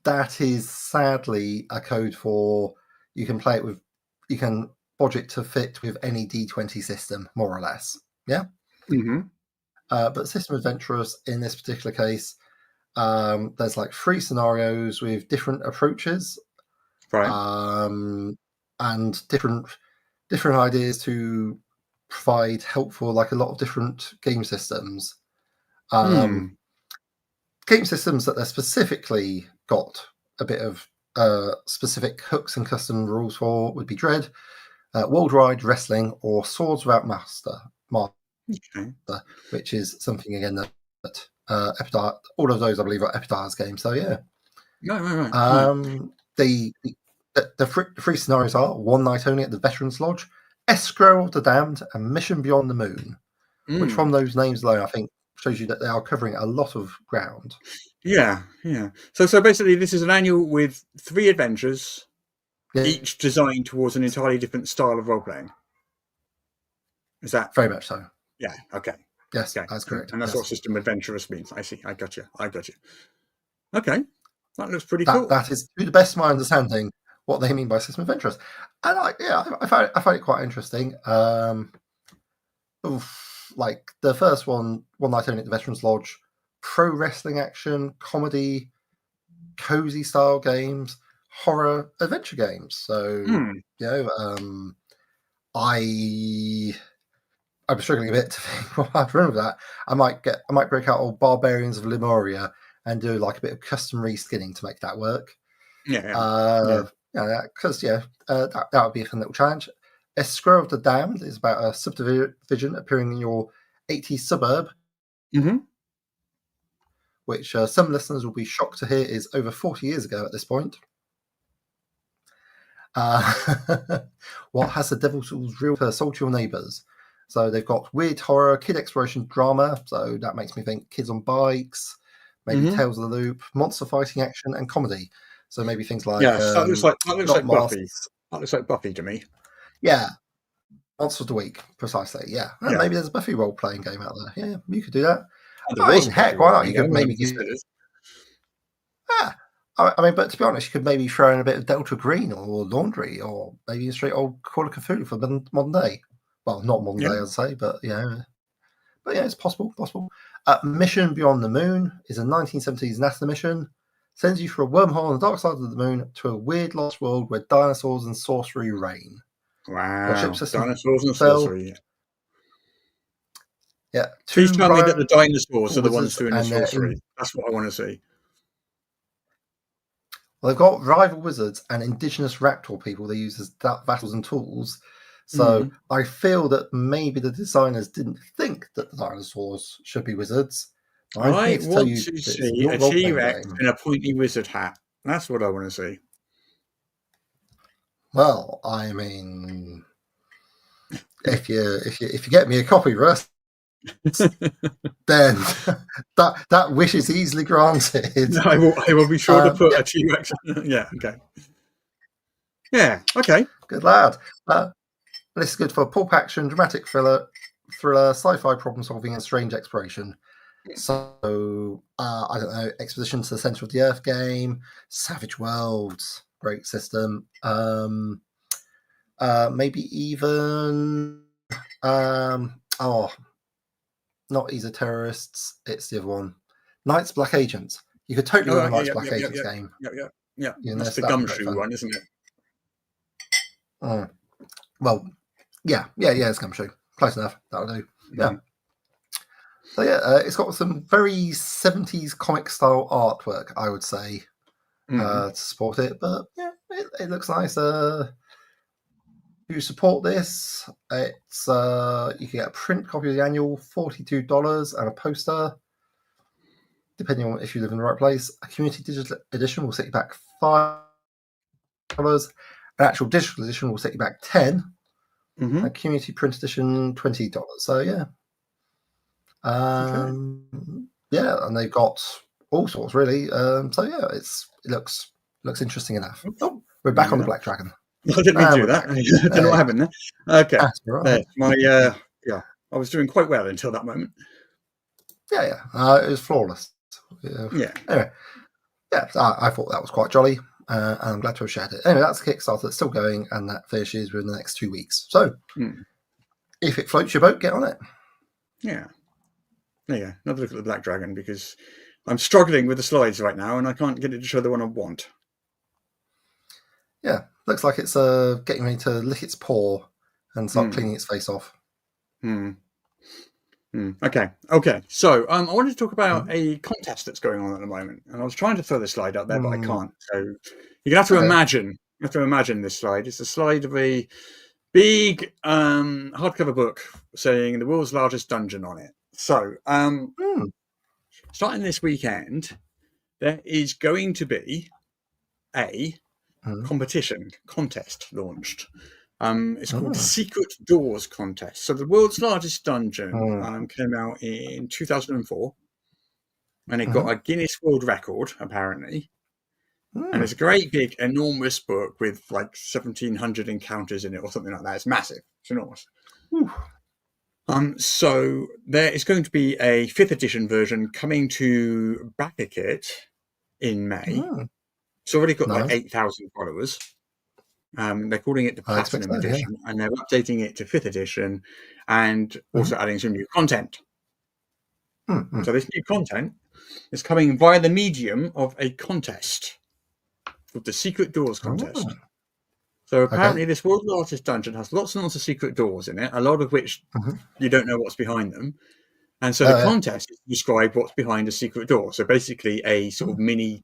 that is sadly a code for you can play it with, you can bodge it to fit with any D20 system, more or less. Yeah. But system adventurous in this particular case, there's like 3 scenarios with different approaches, and different ideas to provide help for like a lot of different game systems. Game systems that they're specifically got a bit of specific hooks and custom rules for would be Dread, Worldwide Wrestling, or Swords Without Master, which is something again that Epidiah, all of those I believe are Epidiah's games. So yeah. The 3 scenarios are One Night Only at the Veterans Lodge, Escrow of the Damned, and Mission Beyond the Moon. Which from those names alone, I think, shows you that they are covering a lot of ground. Yeah. So basically, this is an annual with 3 adventures, each designed towards an entirely different style of role playing. Is that very much so? Yeah. Okay. Yes, that's correct. And that's what system adventurous means. I see. I got you. Okay, that looks pretty cool. That is, to the best of my understanding, what they mean by system adventurous. And I find it quite interesting. like the first one night only at the Veterans Lodge, pro wrestling action, comedy, cozy style games, horror, adventure games. So I'm struggling a bit to think what I'd remember that. I might break out old Barbarians of Lemuria and do like a bit of custom reskinning to make that work. Because that would be a fun little challenge. Escrow of the Damned is about a subdivision appearing in your 80s suburb, which some listeners will be shocked to hear is over 40 years ago at this point. What has the devil's real assault to your neighbours? So they've got weird horror, kid exploration drama. So that makes me think kids on bikes, maybe Tales of the Loop, monster fighting action, and comedy. So maybe things like that looks like Buffy. That looks like Buffy to me. Yeah, Monster of the Week, precisely. Yeah, maybe there's a Buffy role playing game out there. Yeah, you could do that. Heck, why not? You could maybe I mean, but to be honest, you could maybe throw in a bit of Delta Green or Laundry, or maybe a straight old Call of Cthulhu for modern day. Well, not modern day, I'd say, but it's possible. Mission Beyond the Moon is a 1970s NASA mission. Sends you through a wormhole on the dark side of the moon to a weird lost world where dinosaurs and sorcery reign. Wow, dinosaurs and sorcery. Yeah. Please tell me that the dinosaurs are the ones doing the sorcery. That's what I want to see. Well, they've got rival wizards and indigenous raptor people they use as vassals and tools. So I feel that maybe the designers didn't think that the dinosaurs should be wizards. I want to see a T-Rex in a pointy wizard hat. That's what I want to see. Well, I mean, if you get me a copy, Russ, then that wish is easily granted. I will be sure to put a T-Rex. Yeah. Okay. Yeah. Okay. Good lad. This is good for pulp action, dramatic thriller, sci-fi problem solving, and strange exploration. So I don't know, Expedition to the Center of the Earth game, Savage Worlds, great system. Maybe even not Easy Terrorists, it's the other one. Night's Black Agents. You could totally run a Night's Black Agents game. Yeah. That's the gumshoe one, isn't it? Well, it's gumshoe. Close enough. That'll do. Yeah. So it's got some very 70s comic style artwork, I would say, to support it. But yeah, it looks nice. You support this, it's you can get a print copy of the annual, $42, and a poster, depending on if you live in the right place. A community digital edition will set you back $5. An actual digital edition will set you back $10. A community print edition, $20. So yeah. And they've got all sorts really. So yeah, it looks interesting enough. Oh, we're back on the Black Dragon. I didn't mean to do that. I don't know what happened there. Okay. Right. I was doing quite well until that moment. It was flawless. Yeah. Anyway, I thought that was quite jolly, and I'm glad to have shared it. Anyway, that's the Kickstarter that's still going, and that finishes within the next 2 weeks. So, if it floats your boat, get on it. Yeah. Yeah. Another look at the Black Dragon, because I'm struggling with the slides right now, and I can't get it to show the one I want. Yeah, looks like it's getting ready to lick its paw and start cleaning its face off. Okay. So I wanted to talk about a contest that's going on at the moment, and I was trying to throw the slide up there, but I can't. So you're gonna have to imagine. You have to imagine this slide. It's a slide of a big hardcover book saying "The World's Largest Dungeon" on it. So starting this weekend, there is going to be a contest launched. It's called Secret Doors Contest. So the World's Largest Dungeon came out in 2004, and it got a Guinness World Record apparently. And it's a great big enormous book with like 1,700 encounters in it or something like that. It's massive. It's enormous. So there is going to be a 5th edition version coming to BackerKit in May. It's already got like 8,000 followers. They're calling it the I expect Platinum so, yeah. Edition, and they're updating it to 5th edition, and also adding some new content. Mm-hmm. So this new content is coming via the medium of a contest called the Secret Doors contest. Oh. So apparently this World of the Artist dungeon has lots and lots of secret doors in it, a lot of which you don't know what's behind them. And so the contest is to describe what's behind a secret door. So basically a sort of mini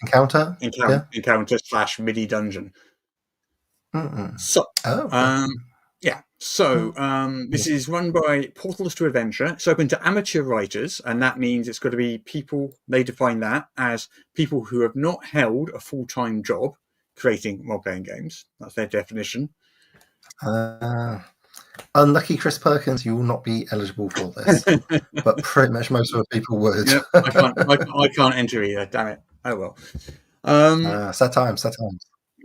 encounter / mini dungeon. Mm-mm. So this is run by Portals to Adventure. It's open to amateur writers, and that means it's got to be people, they define that as people who have not held a full-time job creating role-playing games. That's their definition. Unlucky Chris Perkins, you will not be eligible for this. But pretty much most of the people would. Yep, I can't enter either, damn it. Oh well. Sad times.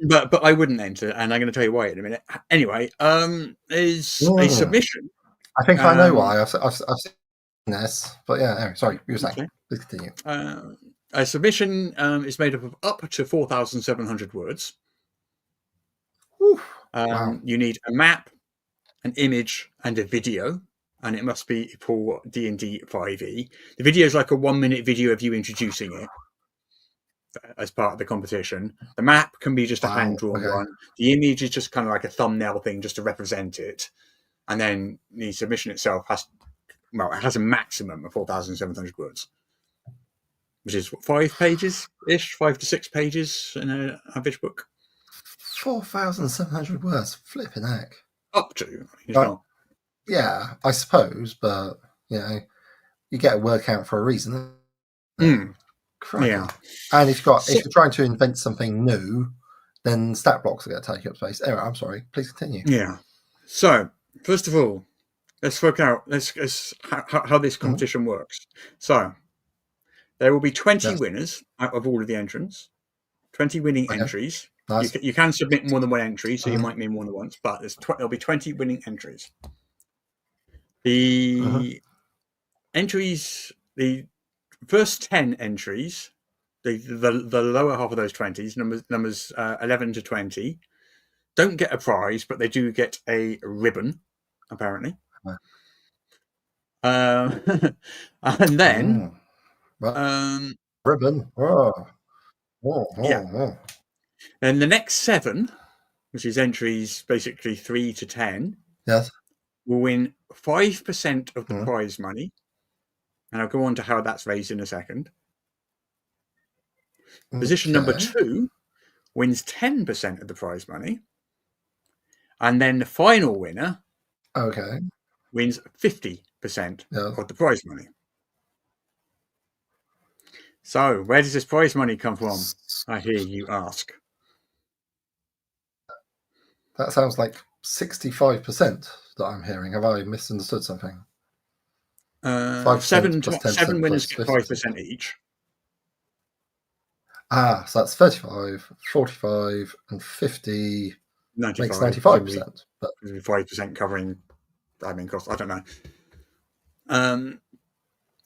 But I wouldn't enter, and I'm going to tell you why in a minute. Anyway, there's a submission. I think I know why. I've seen this, but yeah. Anyway, sorry, you were saying. Okay. Please continue. A submission is made up of up to 4,700 words. Wow. You need a map, an image, and a video, and it must be for D&D 5e. The video is like a 1-minute video of you introducing it as part of the competition. The map can be just a hand-drawn one. The image is just kind of like a thumbnail thing just to represent it. And then the submission itself has a maximum of 4,700 words, which is 5 pages-ish, 5 to 6 pages in an average book. 4,700 words, flipping heck. Up to. Yeah, I suppose, but you get a word count for a reason. Yeah, and if you're trying to invent something new, then stat blocks are going to take up space. Anyway, I'm sorry. Please continue. Yeah. So first of all, let's work out how this competition works. So there will be 20 winners out of all of the entrants. 20 winning entries. Nice. You can submit more than one entry, so you might mean more than once, but there'll be 20 winning entries. The entries, the first 10 entries, the lower half of those 20s, numbers 11 to 20, don't get a prize, but they do get a ribbon, apparently. And then ribbon. And the next 7, which is entries basically 3 to 10, will win 5% of the prize money. And I'll go on to how that's raised in a second. Position number 2 wins 10% of the prize money. And then the final winner wins 50% of the prize money. So, where does this prize money come from? I hear you ask. That sounds like 65% that I'm hearing. Have I misunderstood something? 7 winners get 5% each. So that's 35, 45, and 50 95, makes 95%. But 5% covering admin costs. I don't know.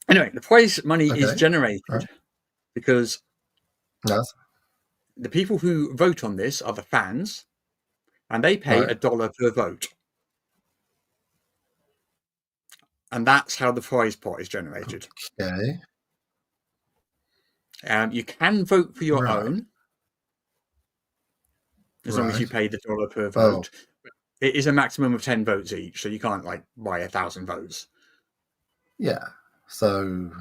Anyway, the prize money is generated because the people who vote on this are the fans, and they pay $1 per vote. And that's how the prize pot is generated. Okay. You can vote for your own, as long as you pay the $1 per vote. It is a maximum of 10 votes each, so you can't buy 1,000 votes. Yeah, so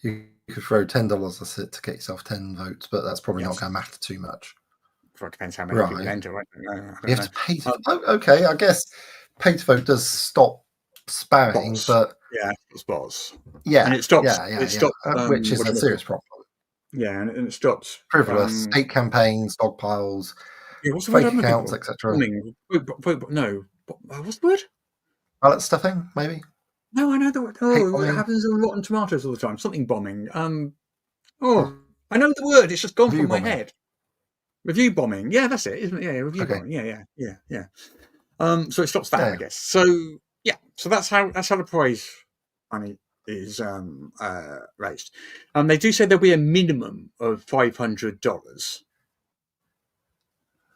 you could throw $10 a sit to get yourself 10 votes, but that's probably not going to matter too much. It depends how many people enter. I don't know. You have to pay to vote. Okay, I guess pay to vote does stop spamming, but it's bots. Yeah, and it stops. Which is a serious problem. Yeah, and it stops frivolous hate campaigns, stockpiles, fake accounts, etc. No, what's the word? Ballot stuffing, maybe. No, I know the word. It happens on Rotten Tomatoes all the time. Something bombing. I know the word. It's just gone from my head. Review bombing. Yeah, that's it, isn't it? Yeah, review bombing. Yeah. So it stops that, I guess. So so that's how the prize money is raised. They do say there'll be a minimum of $500.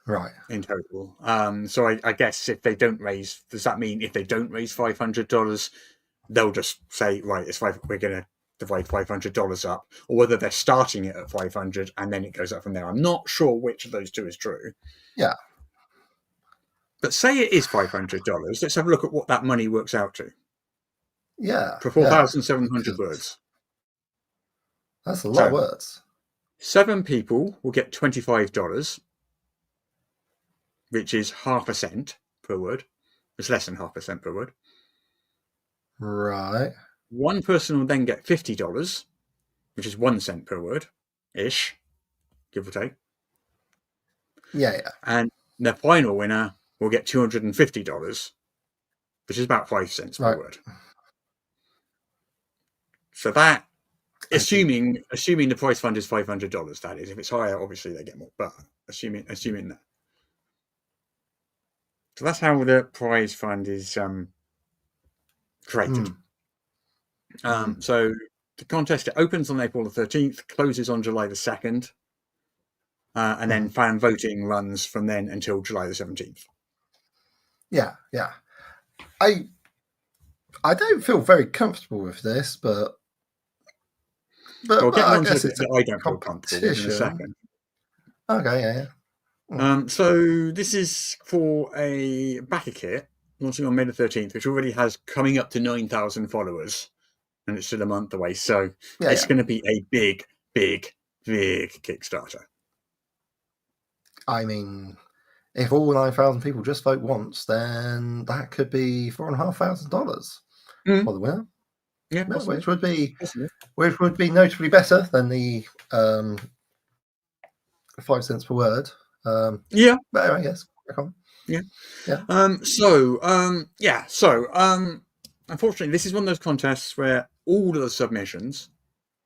Right. in total. So I guess if they don't raise, does that mean if they don't raise $500, they'll just say, right, we're going to divide $500 up, or whether they're starting it at 500 and then it goes up from there. I'm not sure which of those two is true. Yeah. But say it is $500. Let's have a look at what that money works out to. Yeah. For 4,700 words. That's a lot of words. 7 people will get $25, which is 0.5 cent per word. It's less than 0.5 cent per word. Right. One person will then get $50, which is 1 cent per word, ish, give or take. Yeah, yeah. And the final winner will get $250, which is about 5 cents per word. So that, assuming the prize fund is $500, that is. If it's higher, obviously they get more. But assuming that. So that's how the prize fund is created. So the contest, it opens on April the 13th, closes on July the 2nd, and then fan voting runs from then until July the 17th. Yeah, yeah. I don't feel very comfortable with this, but I'll get I on guess to it's the a I don't feel comfortable with in a second. Okay, yeah. So this is for a backer kit launching on May the 13th, which already has coming up to 9,000 followers, and it's still a month away. So it's going to be a big, big, big Kickstarter. I mean, if all 9,000 people just vote once, then that could be $4,500 for the winner. Yeah, which would be notably better than the 5 cents per word. Yeah, but anyway, yes, crack on. Yeah. Yeah. So unfortunately, this is one of those contests where all of the submissions,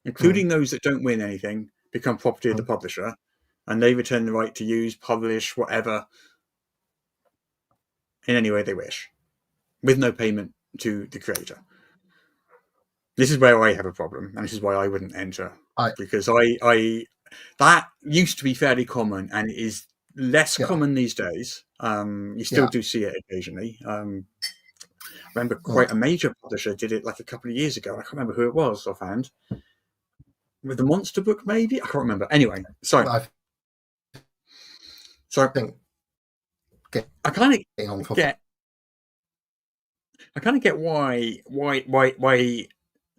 including those that don't win anything, become property of the publisher, and they return the right to use, publish, whatever, in any way they wish, with no payment to the creator. This is where I have a problem, and this is why I wouldn't enter, because I that used to be fairly common, and it is less common these days. You still do see it occasionally. I remember quite a major publisher did it like a couple of years ago. I can't remember who it was offhand. With the Monster Book, maybe? I can't remember. Anyway, sorry. I kind of get why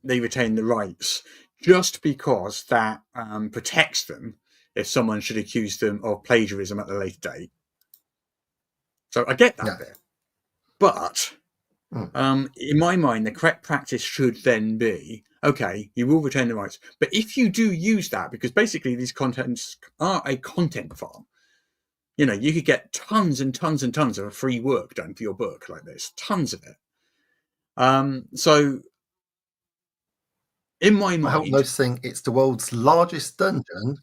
they retain the rights, just because that protects them if someone should accuse them of plagiarism at a later date. So I get that bit. But in my mind, the correct practice should then be, okay, you will retain the rights. But if you do use that, because basically these contents are a content farm, you know, you could get tons and tons and tons of free work done for your book like this, tons of it. So in my mind, I help noticing it's the world's largest dungeon.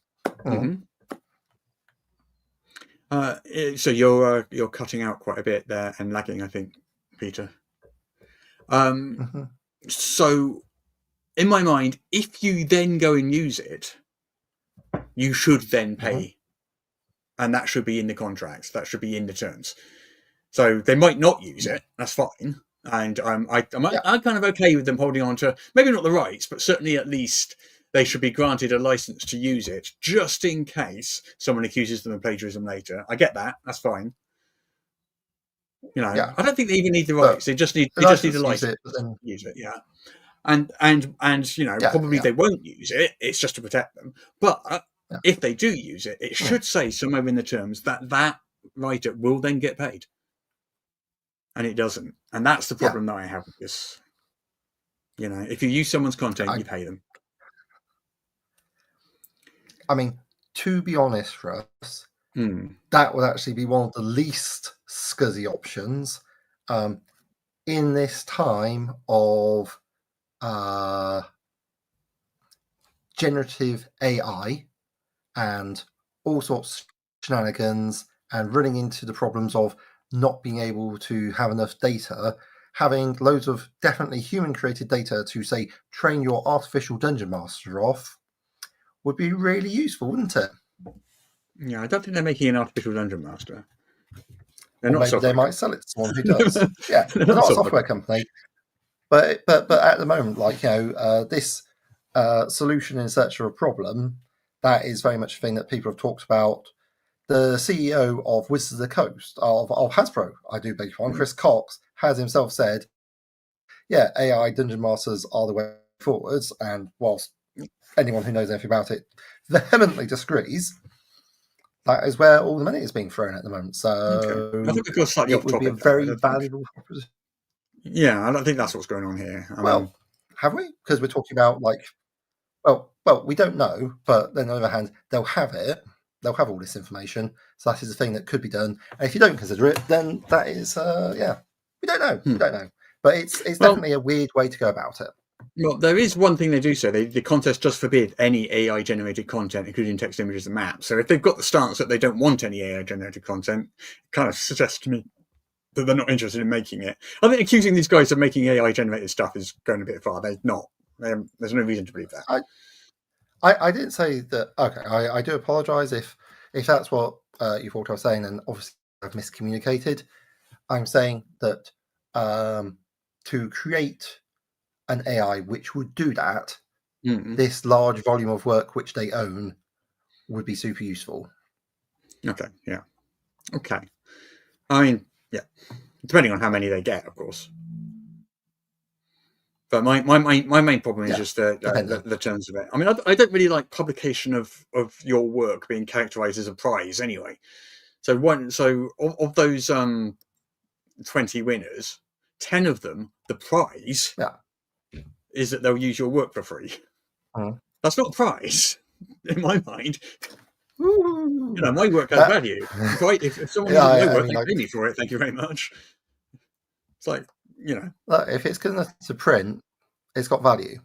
So you're cutting out quite a bit there and lagging, I think, Peter. So in my mind, if you then go and use it, you should then pay, and that should be in the contracts. That should be in the terms. So they might not use it. That's fine. And I'm kind of okay with them holding on to, maybe not the rights, but certainly at least they should be granted a license to use it, just in case someone accuses them of plagiarism later. I get that. That's fine. You know, I don't think they even need the rights. They just need a license to use it. Yeah. And you know, probably they won't use it. It's just to protect them. But if they do use it, it should say somewhere in the terms that writer will then get paid. And it doesn't. And that's the problem that I have with this. You know, if you use someone's content, you pay them. I mean, to be honest, for us, that would actually be one of the least scuzzy options in this time of generative AI and all sorts of shenanigans and running into the problems of not being able to have enough data. Having loads of definitely human-created data to, say, train your artificial dungeon master off would be really useful, wouldn't it? Yeah, I don't think they're making an artificial dungeon master. They're Or not maybe software they might sell it to someone who does. Yeah, They're they're not not a software software company, but at the moment, like this solution in search of a problem, that is very much a thing that people have talked about. The CEO of Wizards of the Coast of Hasbro, I do beg your pardon, Chris Cox, has himself said, "Yeah, AI dungeon masters are the way forwards." And whilst anyone who knows anything about it vehemently disagrees, that is where all the money is being thrown at the moment. So Okay. I think we've got slightly it off would be a topic. Though. very valuable proposition. Yeah, I don't think that's what's going on here. Well, have we? Because we're talking about well, we don't know, but then on the other hand, they'll have it. They'll have all this information. So that is a thing that could be done. And if you don't consider it, then that is, we don't know. We don't know. But it's definitely a weird way to go about it. Well, there is one thing they do say. The contest does forbid any AI-generated content, including text, images, and maps. So if they've got the stance that they don't want any AI-generated content, it kind of suggests to me that they're not interested in making it. I think accusing these guys of making AI-generated stuff is going a bit far. They're not. There's no reason to believe that. I didn't say that. Okay, I do apologise if that's what you thought I was saying, and obviously I've miscommunicated. I'm saying that to create an AI which would do that, this large volume of work which they own would be super useful. Okay, yeah. Okay. I mean, yeah. Depending on how many they get, of course. But my main problem is just the terms of it. I mean, I don't really like publication of your work being characterized as a prize anyway. So of those 20 winners, 10 of them, the prize is that they'll use your work for free. That's not a prize in my mind. You know, my work has value. Right? If someone uses my work, they pay me for it. Thank you very much. It's like, you know, if it's good enough to print, it's got value.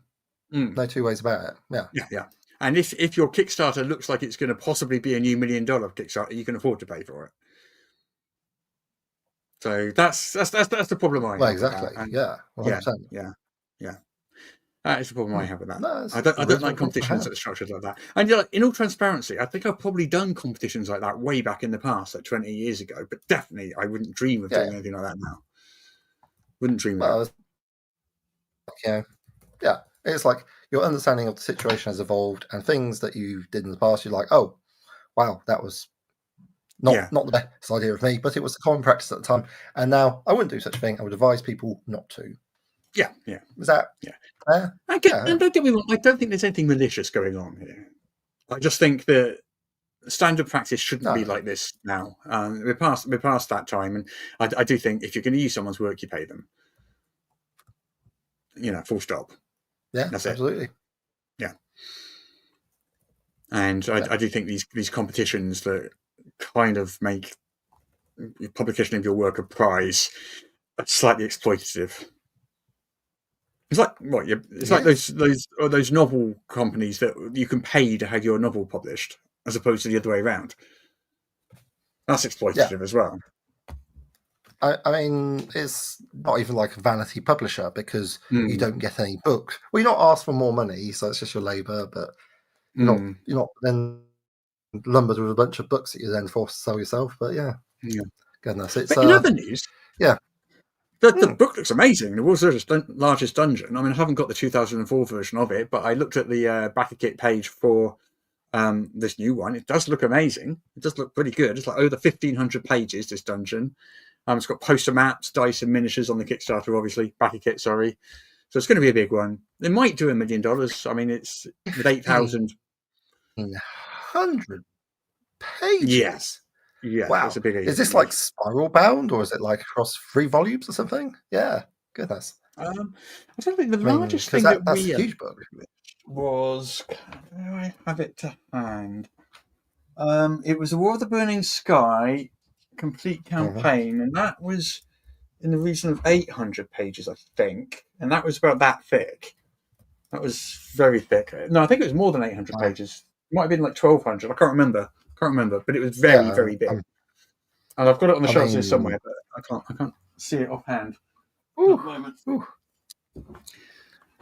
No two ways about it. Yeah. And if your Kickstarter looks like it's going to possibly be a new $1 million Kickstarter, you can afford to pay for it. So that's the problem I have. Well, exactly. And, 100%. Yeah. That is the problem I have with that. No, I don't like competitions that are structured like that. And in all transparency, I think I've probably done competitions like that way back in the past, like 20 years ago. But definitely, I wouldn't dream of doing anything like that now. Wouldn't dream of it. It's like your understanding of the situation has evolved, and things that you did in the past, you're like, oh, wow, that was not the best idea of me, but it was the common practice at the time. And now I wouldn't do such a thing. I would advise people not to. Yeah. Is that fair? And don't get me wrong, I don't think there's anything malicious going on here. I just think that standard practice shouldn't be like this now. We're past that time, and I do think if you're going to use someone's work, you pay them. You know, full stop. Yeah, that's absolutely. It. Yeah, and I do think these competitions that kind of make publication of your work a prize are slightly exploitative. It's like like those novel companies that you can pay to have your novel published, as opposed to the other way around. That's exploitative as well. I mean, it's not even like a vanity publisher because you don't get any books. Well, you're not asked for more money, so it's just your labour, but you're not then lumbered with a bunch of books that you're then forced to sell yourself. But goodness, it's in other news, the book looks amazing. The world's largest dungeon. I mean, I haven't got the 2004 version of it, but I looked at the backer kit page for this new one. It does look amazing. It does look pretty good. It's like over 1,500 pages, this dungeon. It's got poster maps, dice, and miniatures on the Kickstarter, obviously. Backer kit, sorry. So it's going to be a big one. They might do $1 million. I mean, it's with 8,000. 100 pages? Yeah. Wow. It's a big is this like spiral bound, or is it like across 3 volumes or something? Yeah. Goodness. I don't think the largest thing that's a huge book was. Do I have it to hand? It was the War of the Burning Sky complete campaign, and that was in the region of 800 pages, I think, and that was about that thick. That was very thick. No, I think it was more than 800 pages. It might have been like 1,200. I can't remember, but it was very, very big. And I've got it on the shelves here somewhere, but I can't see it offhand.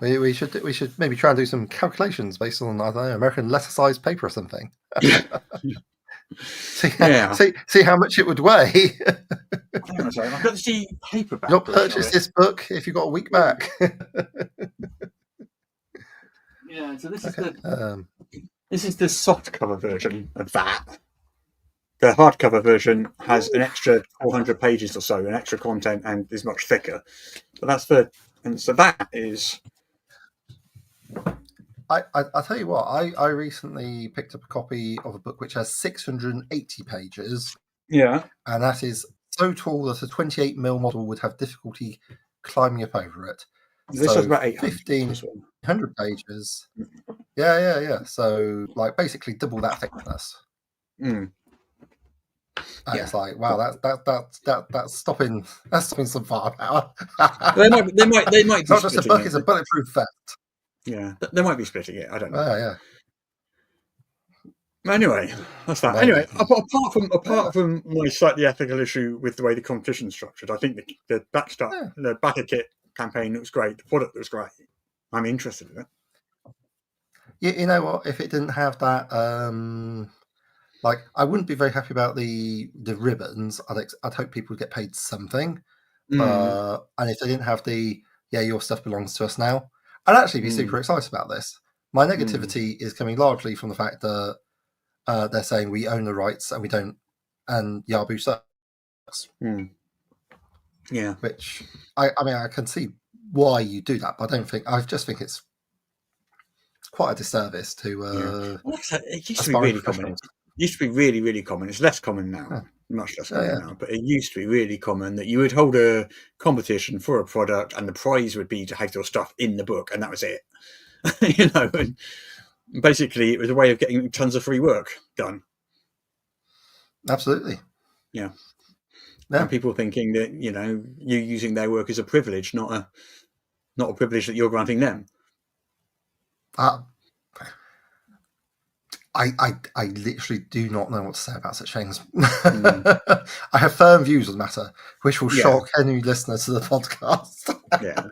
We should maybe try and do some calculations based on, I don't know, American letter size paper or something. See how much it would weigh. Hang on a second. I've got to see paperback. You'll purchase this book if you've got a week back. Yeah, so this is the softcover version of that. The hardcover version has an extra 400 pages or so, an extra content, and is much thicker. But so that is. I'll tell you what, I recently picked up a copy of a book which has 680 pages. Yeah. And that is so tall that a 28mm model would have difficulty climbing up over it. This is about 1,500 pages. Yeah. So, like, basically double that thickness. Mm. And it's like, wow, that's stopping some firepower. They might. It's not just a book; it's a bulletproof vest. Yeah, they might be splitting it. I don't know. Yeah. Anyway, that's that. Maybe. Anyway, apart from my slightly ethical issue with the way the competition's structured, I think the backer kit campaign looks great. The product looks great. I'm interested in it. You know what? If it didn't have that, like, I wouldn't be very happy about the ribbons. I'd hope people would get paid something. And if they didn't have your stuff belongs to us now, I'd actually be super excited about this. My negativity is coming largely from the fact that they're saying we own the rights and we don't, and Yabu sucks. Yeah. Which I mean, I can see why you do that, but I just think it's quite a disservice to. It used to be really common. It used to be really, really common. It's less common now, much less common now. But it used to be really common that you would hold a competition for a product, and the prize would be to have your stuff in the book, and that was it. And basically, it was a way of getting tons of free work done. Absolutely. Yeah. And people thinking that you using their work is a privilege, not a privilege that you're granting them. I literally do not know what to say about such things. I have firm views on the matter, which will shock any listener to the podcast. Yeah.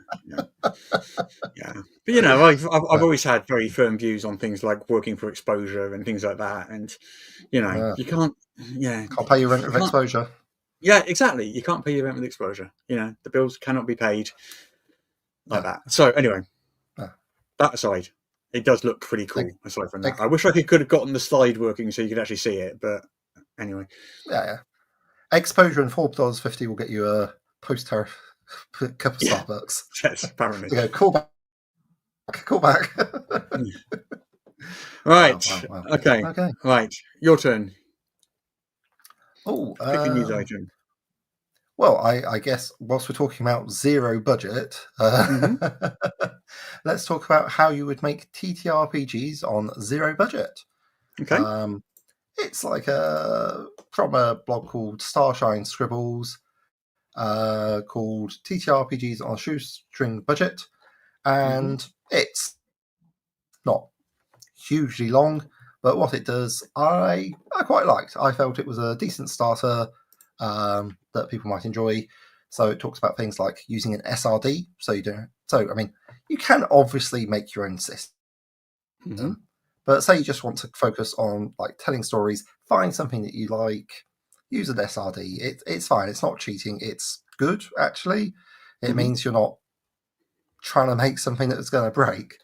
But I've always had very firm views on things like working for exposure and things like that, and you can't pay your rent with exposure. Yeah, exactly. You can't pay your rent with exposure. The bills cannot be paid like that. So anyway, that aside. It does look pretty cool, aside from that. I wish I could have gotten the slide working so you could actually see it, but anyway. Yeah. Exposure and $4.50 will get you a post-tariff cup of Starbucks. Yes, apparently. You go, call back. Right. Wow. Okay. Right. Your turn. Oh, pick a news item. Well, I guess whilst we're talking about zero budget, let's talk about how you would make TTRPGs on zero budget. Okay. It's like from a blog called Starshine Scribbles, called TTRPGs on a shoestring budget, and it's not hugely long, but what it does, I quite liked. I felt it was a decent starter. That people might enjoy. So it talks about things like using an SRD. You can obviously make your own system, but say you just want to focus on like telling stories, find something that you like, use an SRD. It's fine. It's not cheating. It's good, actually. It means you're not trying to make something that's going to break.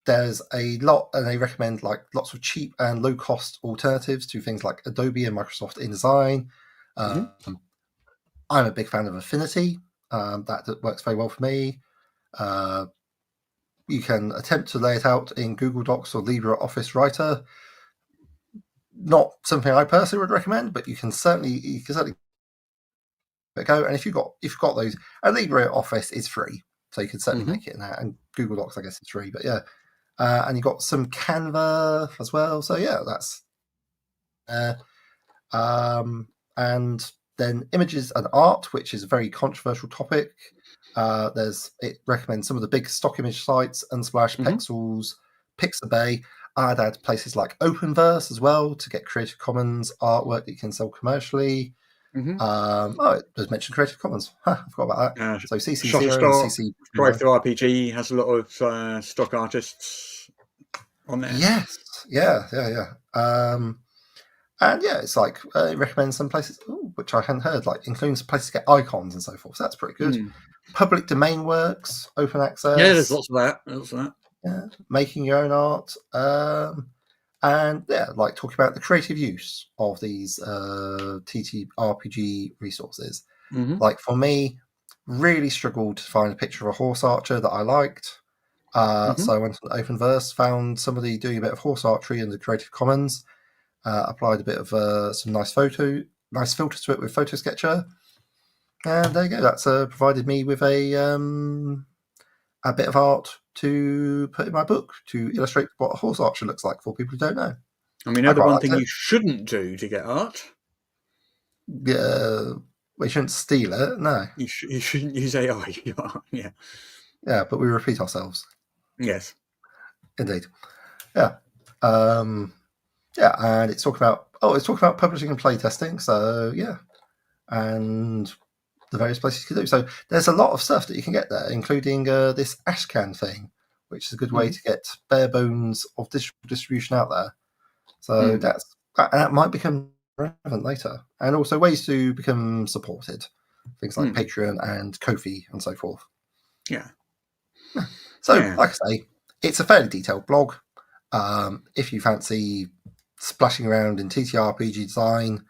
There's a lot, and they recommend like lots of cheap and low cost alternatives to things like Adobe and Microsoft InDesign. I'm a big fan of Affinity. That works very well for me. You can attempt to lay it out in Google Docs or LibreOffice Writer. Not something I personally would recommend, but you can certainly go. And if you've got those, and LibreOffice is free, so you can certainly make it in that. And Google Docs, I guess, is free, but yeah. And you've got some Canva as well. So yeah, that's and then images and art, which is a very controversial topic. It recommends some of the big stock image sites, Unsplash, Pexels, Pixabay. I'd add places like Openverse as well to get Creative Commons artwork that you can sell commercially. It does mention Creative Commons. I forgot about that. So CC0 and CC Drive-Thru RPG has a lot of stock artists on there. Yes, yeah. And yeah, it's like it recommends some places, which I hadn't heard, like including some places to get icons and so forth. So that's pretty good. Public domain works, open access. Yeah, there's lots of that. Yeah, making your own art. And yeah, like talking about the creative use of these TTRPG resources. Like for me, really struggled to find a picture of a horse archer that I liked. So I went on Openverse, found somebody doing a bit of horse archery in the Creative Commons, applied a bit of some nice filters to it with Photo Sketcher, and there you go. That's provided me with a bit of art to put in my book to illustrate what a horse archer looks like for people who don't know. I mean, the one thing you shouldn't do to get art. Yeah, we shouldn't steal it. No, you shouldn't use AI. Yeah, but we repeat ourselves. Yes, indeed. Yeah, and it's talking about publishing and playtesting. So yeah, and the various places you can do. So there's a lot of stuff that you can get there, including this Ashcan thing, which is a good way to get bare bones of distribution out there. So that might become relevant later, and also ways to become supported, things like Patreon and Ko-fi and so forth. Yeah. So, like I say, it's a fairly detailed blog. If you fancy splashing around in TTRPG design,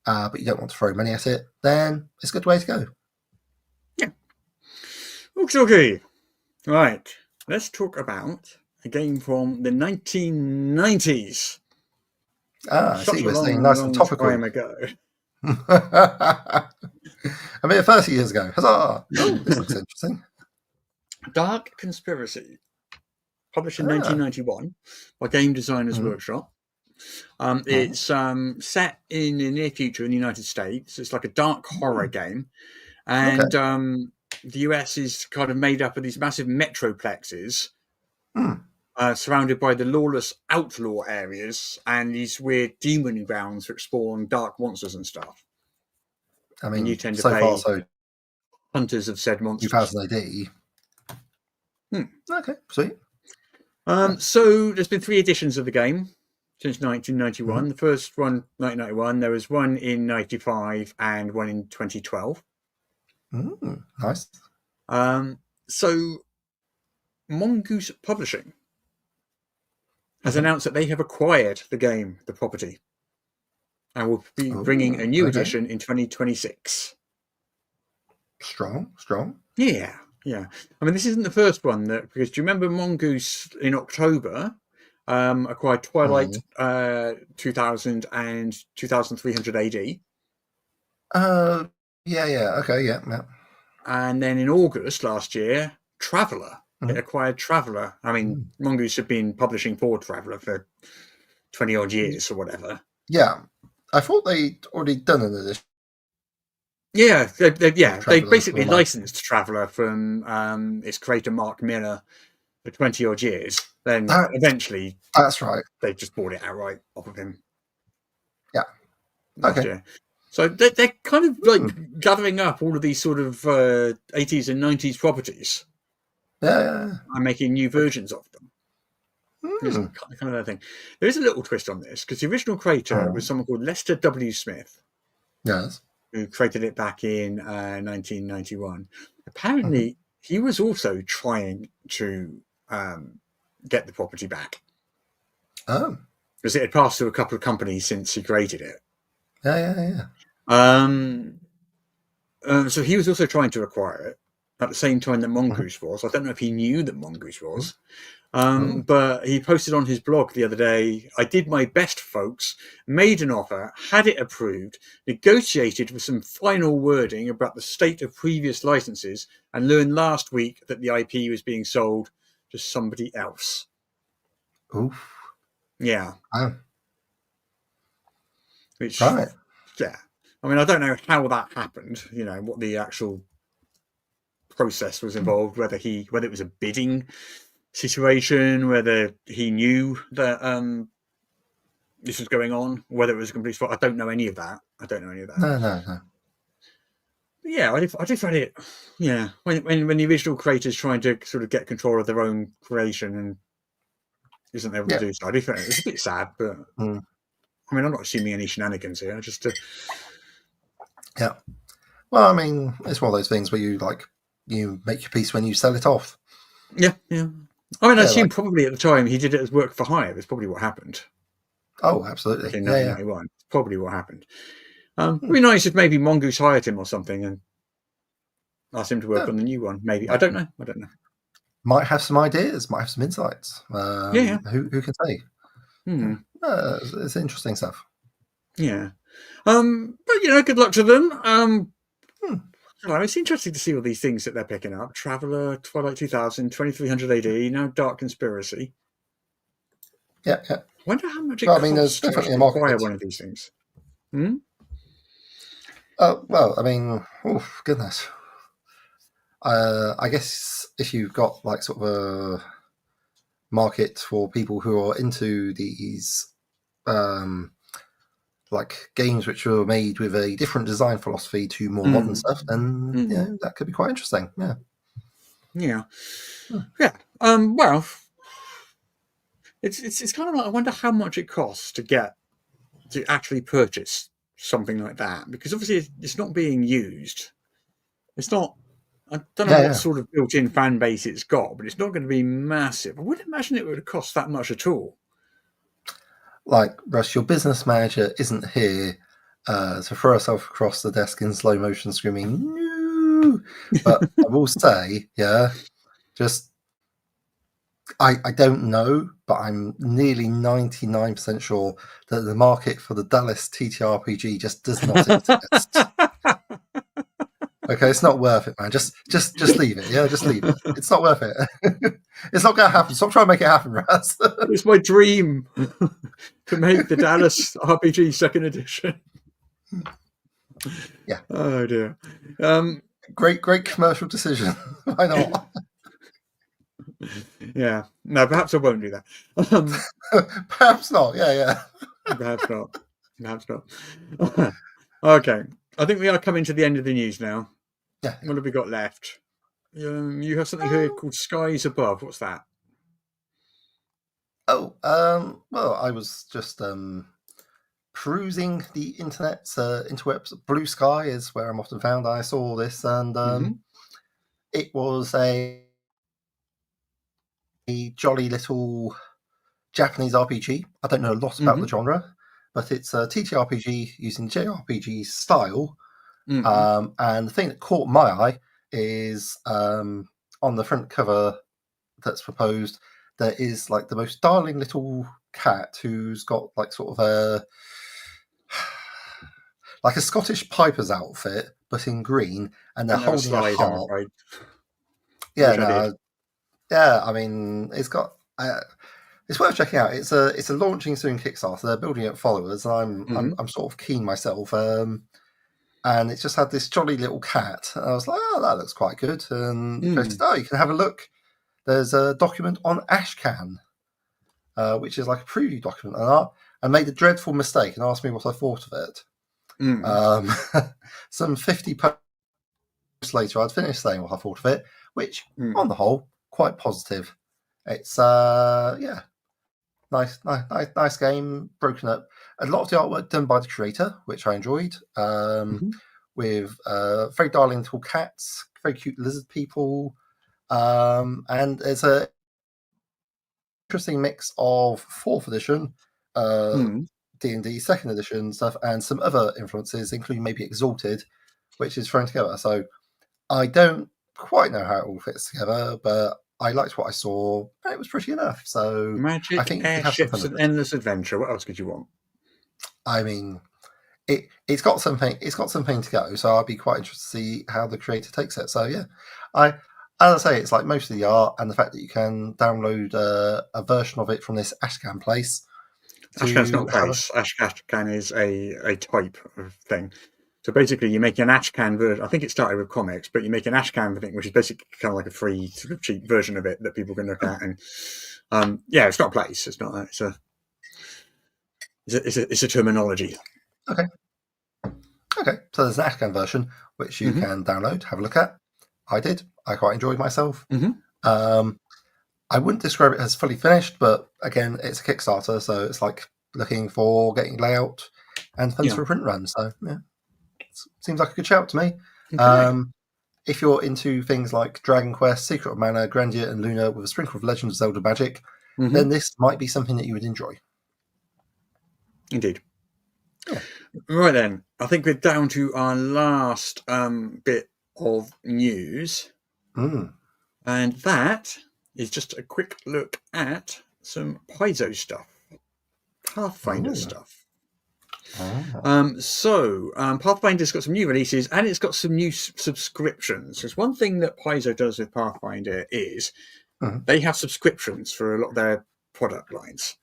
but you don't want to throw money at it, then it's a good way to go. Yeah. Okay. Right. Let's talk about a game from the 1990s. I see we're staying nice and topical. Time ago. I mean, 30 years ago. Huzzah! Oh, this looks interesting. Dark Conspiracy, published in 1991 by Game Designers Workshop. It's set in the near future in the United States. It's like a dark horror game. And the US is kind of made up of these massive metroplexes surrounded by the lawless outlaw areas and these weird demon grounds that spawn dark monsters and stuff. I mean, and you tend to so play far, so hunters of said monsters. 2000 AD. Okay, sweet. So there's been 3 editions of the game since 1991. The first one, 1991. There was one in 95 and one in 2012. Nice. So Mongoose Publishing has announced that they have acquired the game, the property, and will be bringing a new edition in 2026. Strong. Yeah. I mean, this isn't the first one because do you remember Mongoose in October acquired Twilight 2000 and 2300 AD? Yeah. And then in August last year, Traveller. It acquired Traveller. I mean, Mongoose have been publishing for Traveller for 20 odd years or whatever. Yeah. I thought they'd already done an edition. Yeah, they basically licensed Traveller from its creator Mark Miller for 20 odd years. Then eventually, that's right. They just bought it outright off of him. Yeah. Okay. Year. So they're kind of like gathering up all of these sort of 80s and 90s properties. Yeah. And making new versions of them. It's kind of a thing. There is a little twist on this because the original creator was someone called Lester W. Smith. Yes. Who created it back in 1991. Apparently, he was also trying to get the property back. Oh. Because it had passed through a couple of companies since he created it. Yeah. So he was also trying to acquire it at the same time that Mongoose was. I don't know if he knew that Mongoose was. But he posted on his blog the other day, I did my best, folks, made an offer, had it approved, negotiated with some final wording about the state of previous licenses, and learned last week that the IP was being sold to somebody else. Oof. Yeah. Which, right. Yeah. I mean, I don't know how that happened, what the actual process was involved, whether it was a bidding situation, whether he knew that this was going on, whether it was a complete spot. I don't know any of that. No. But yeah, I just read it. Yeah, when the original creators trying to sort of get control of their own creation, and isn't able to do so. I do think it's a bit sad, but I mean, I'm not assuming any shenanigans here. Just yeah. Well, I mean, it's one of those things where you make your piece when you sell it off. Yeah. I mean, I assume probably at the time he did it as work for hire. That's probably what happened. Oh, absolutely. In 1991, probably what happened. It'd be nice if maybe Mongoose hired him or something and asked him to work on the new one. Maybe I don't know. Might have some ideas. Might have some insights. Who can say? It's interesting stuff. Yeah. But good luck to them. It's interesting to see all these things that they're picking up. Traveller, Twilight 2000, 2300 AD, now Dark Conspiracy. Yeah. I wonder how much it costs there's to definitely a market acquire one of these things. Well, I mean, goodness. I guess if you've got like sort of a market for people who are into these like games which were made with a different design philosophy to more modern stuff, then that could be quite interesting. Yeah. Well, it's kind of like, I wonder how much it costs to actually purchase something like that, because obviously it's not being used. It's not. I don't know what sort of built-in fan base it's got, but it's not going to be massive. I wouldn't imagine it would cost that much at all. Like, Russ, your business manager isn't here to throw herself across the desk in slow motion screaming, no! But I will say, I don't know, but I'm nearly 99% sure that the market for the Dallas TTRPG just does not exist. Okay, it's not worth it, man. Just leave it. Yeah, just leave it. It's not worth it. It's not going to happen. Stop trying to make it happen, Raz. It's my dream to make the Dallas RPG 2nd edition. Yeah. Oh dear. Great commercial decision. Why not? Yeah. No, perhaps I won't do that. Perhaps not. Yeah. Perhaps not. Okay. I think we are coming to the end of the news now. Yeah. What have we got left? You have something here called Skies Above. What's that? Well, I was just perusing the interwebs. Blue Sky is where I'm often found. I saw this, and it was a jolly little Japanese RPG. I don't know a lot about the genre, but it's a TTRPG using JRPG style. And the thing that caught my eye is on the front cover that's proposed, there is like the most darling little cat who's got like sort of like a Scottish piper's outfit, but in green, and they're holding a harp. I mean, it's got. It's worth checking out. It's a launching soon Kickstarter. They're building up followers, and I'm sort of keen myself. And it's just had this jolly little cat. And I was like, oh, that looks quite good. And you can have a look. There's a document on Ashcan, which is like a preview document. And I made a dreadful mistake and asked me what I thought of it. Some 50 posts later, I'd finished saying what I thought of it, which, on the whole, quite positive. It's, nice game, broken up. A lot of the artwork done by the creator, which I enjoyed, with very darling little cats, very cute lizard people, and there's a interesting mix of 4th edition, D&D 2nd edition stuff, and some other influences, including maybe Exalted, which is thrown together. So I don't quite know how it all fits together, but I liked what I saw, and it was pretty enough. So magic, I think airships, and endless adventure. What else could you want? I mean, it's got something. It's got something to go. So I'd be quite interested to see how the creator takes it. So yeah, as I say, it's like most of the art and the fact that you can download a version of it from this Ashcan place. Ashcan's not a place. Ashcan is a type of thing. So basically, you make an Ashcan version. I think it started with comics, but you make an Ashcan thing, which is basically kind of like a free, sort of cheap version of it that people can look at. And it's not a place. It's not. It's a terminology. Okay. So there's an Ashcan version which you can download, have a look at. I did. I quite enjoyed myself. I wouldn't describe it as fully finished, but again, it's a Kickstarter, so it's like looking for getting layout and funds for a print run. So yeah, seems like a good shout to me. Okay. If you're into things like Dragon Quest, Secret of Mana, Grandia, and Luna with a sprinkle of Legend of Zelda magic, then this might be something that you would enjoy. Indeed. Yeah. Right then, I think we're down to our last bit of news, and that is just a quick look at some Paizo stuff, Pathfinder stuff. Pathfinder's got some new releases, and it's got some new subscriptions. There's one thing that Paizo does with Pathfinder is they have subscriptions for a lot of their product lines,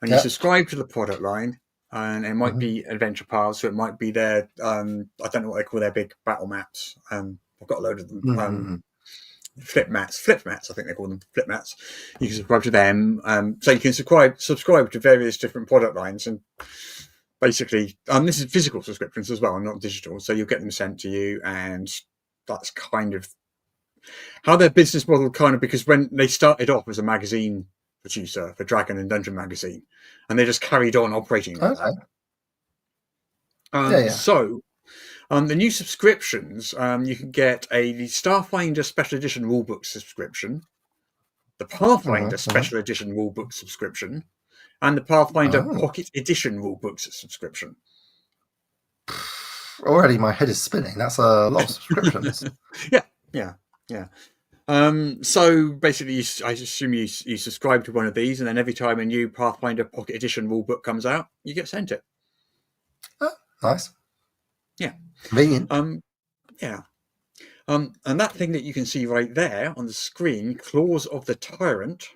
and you subscribe to the product line. And it might be adventure paths, so it might be their I don't know what they call their big battle maps. I've got a load of them. Flip mats, I think they call them flip mats. You can subscribe to them, so you can subscribe to various different product lines, and basically, this is physical subscriptions as well, not digital. So you'll get them sent to you, and that's kind of how their business model because when they started off as a magazine producer for Dragon and Dungeon magazine, and they just carried on operating like that. So the new subscriptions, you can get the Starfinder Special Edition Rulebook subscription, the Pathfinder Special Edition Rulebook subscription, and the Pathfinder Pocket Edition Rulebooks subscription. Already my head is spinning. That's a lot of subscriptions. Yeah. So basically, I assume you subscribe to one of these, and then every time a new Pathfinder Pocket Edition rulebook comes out, you get sent it. Oh, nice. Yeah. Convenient. And that thing that you can see right there on the screen, Claws of the Tyrant.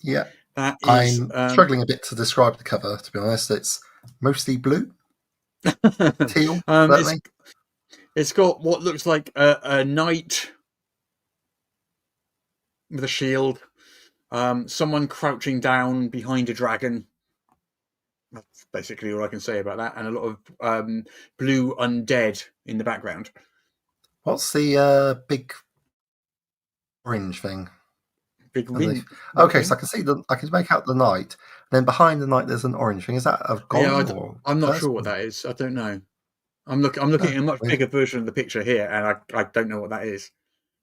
Yeah. That is, I'm struggling a bit to describe the cover, to be honest. It's mostly blue. Teal. It's got what looks like a knight with a shield, someone crouching down behind a dragon. That's basically all I can say about that, and a lot of blue undead in the background. What's the big orange thing? Big ring. Okay, so I can make out the knight. Then behind the knight, there's an orange thing. Is that a gold? Yeah, I'm not sure what that is. I don't know. I'm looking at a much bigger version of the picture here, and I don't know what that is.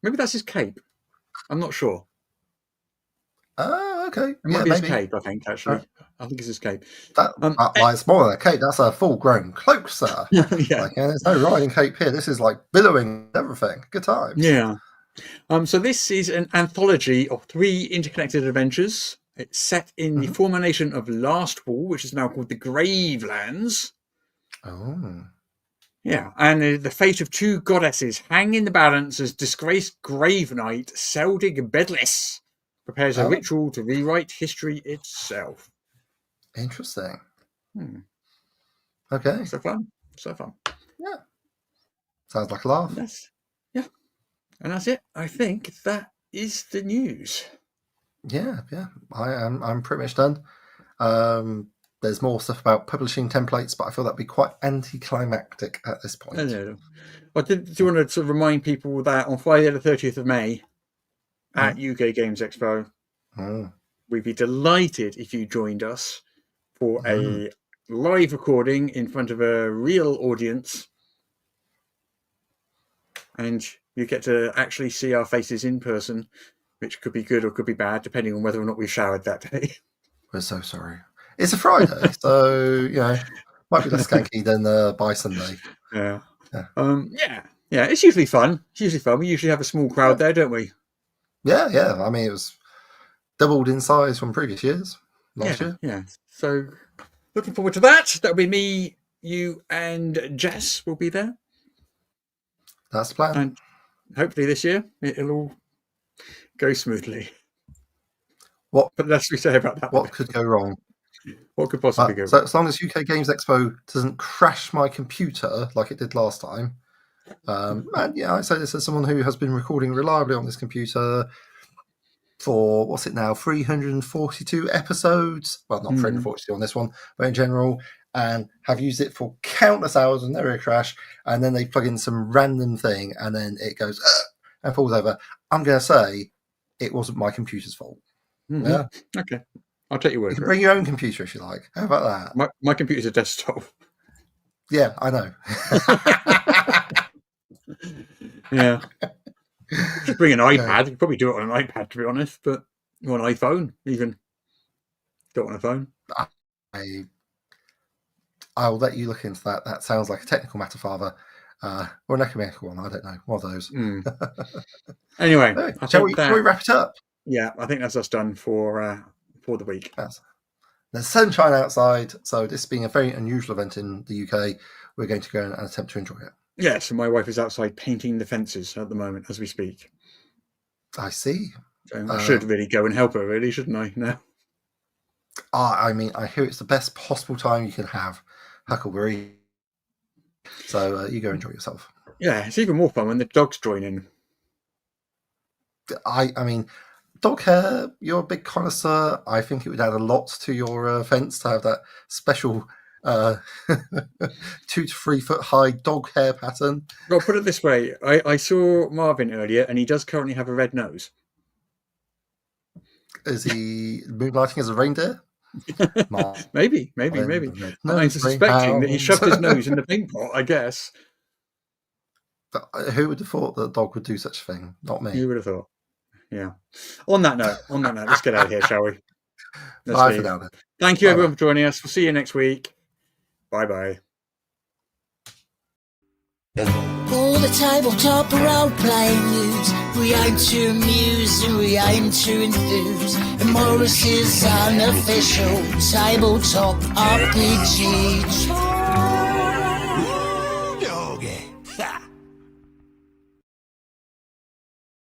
Maybe that's his cape. I'm not sure. Oh, okay. It might be his cape, I think, actually. I think it's his cape. It's more than a cape. That's a full-grown cloak, sir. There's no riding cape here. This is like billowing everything. Good times. Yeah. So this is an anthology of 3 interconnected adventures. It's set in the former nation of Last Wall, which is now called the Gravelands. Oh. Yeah, and the fate of 2 goddesses hang in the balance as disgraced Grave Knight Seldig Bedless prepares a ritual to rewrite history itself. Interesting. Okay. So fun. Yeah. Sounds like a laugh. Yeah. And that's it. I think that is the news. Yeah. I'm pretty much done. There's more stuff about publishing templates, but I feel that'd be quite anticlimactic at this point. Well, do you want to sort of remind people that on Friday the 30th of May at UK Games Expo, we'd be delighted if you joined us for a live recording in front of a real audience, and you get to actually see our faces in person, which could be good or could be bad, depending on whether or not we showered that day. We're so sorry. It's a Friday, so might be less skanky than by Sunday. Yeah. It's usually fun. We usually have a small crowd there, don't we? Yeah. I mean, it was doubled in size from previous years. Last year. Yeah. So looking forward to that. That'll be me, you, and Jess will be there. That's the plan. And hopefully this year it'll all go smoothly. But let's say about that. What could go wrong? What could possibly go wrong? So as long as UK Games Expo doesn't crash my computer like it did last time. I say this as someone who has been recording reliably on this computer for, what's it now, 342 episodes? Well, not 342 on this one, but in general, and have used it for countless hours with never a crash, and then they plug in some random thing, and then it goes and falls over. I'm going to say it wasn't my computer's fault. Mhm. Yeah, Okay, I'll take your you word can for bring your own computer if you like. How about that? it. My computer's a desktop. Yeah, I know. Yeah, just bring an Yeah. iPad. You could probably do it on an iPad, to be honest, but or an iPhone even. Do it on a phone. I'll let you look into that. That sounds like a technical matter, Father, or an ecumenical one. I don't know. One of those. Anyway, Anyway, I shall think we wrap it up? Yeah, I think that's us done for the week. There's sunshine outside, so this being a very unusual event in the UK, we're going to go and attempt to enjoy it. Yes, and my wife is outside painting the fences at the moment as we speak. I see. So I should really go and help her, really, shouldn't I? No. I mean, I hear it's the best possible time you can have, Huckleberry. So you go enjoy yourself. Yeah, it's even more fun when the dogs join in. I mean, dog hair, you're a big connoisseur. I think it would add a lot to your fence to have that special 2 to 3 foot high dog hair pattern. Well, put it this way. I saw Marvin earlier, and he does currently have a red nose. Is he moonlighting as a reindeer? Maybe. I'm suspecting that he shoved his nose in the paint pot, I guess. Who would have thought that a dog would do such a thing? Not me. You would have thought. Yeah. On that note, let's get out of here, shall we? Bye for now, then. Thank you, everyone, for joining us. We'll see you next week. Bye-bye. All the tabletop role-playing news. We aim to amuse and we aim to enthuse. And Morris's unofficial tabletop RPG.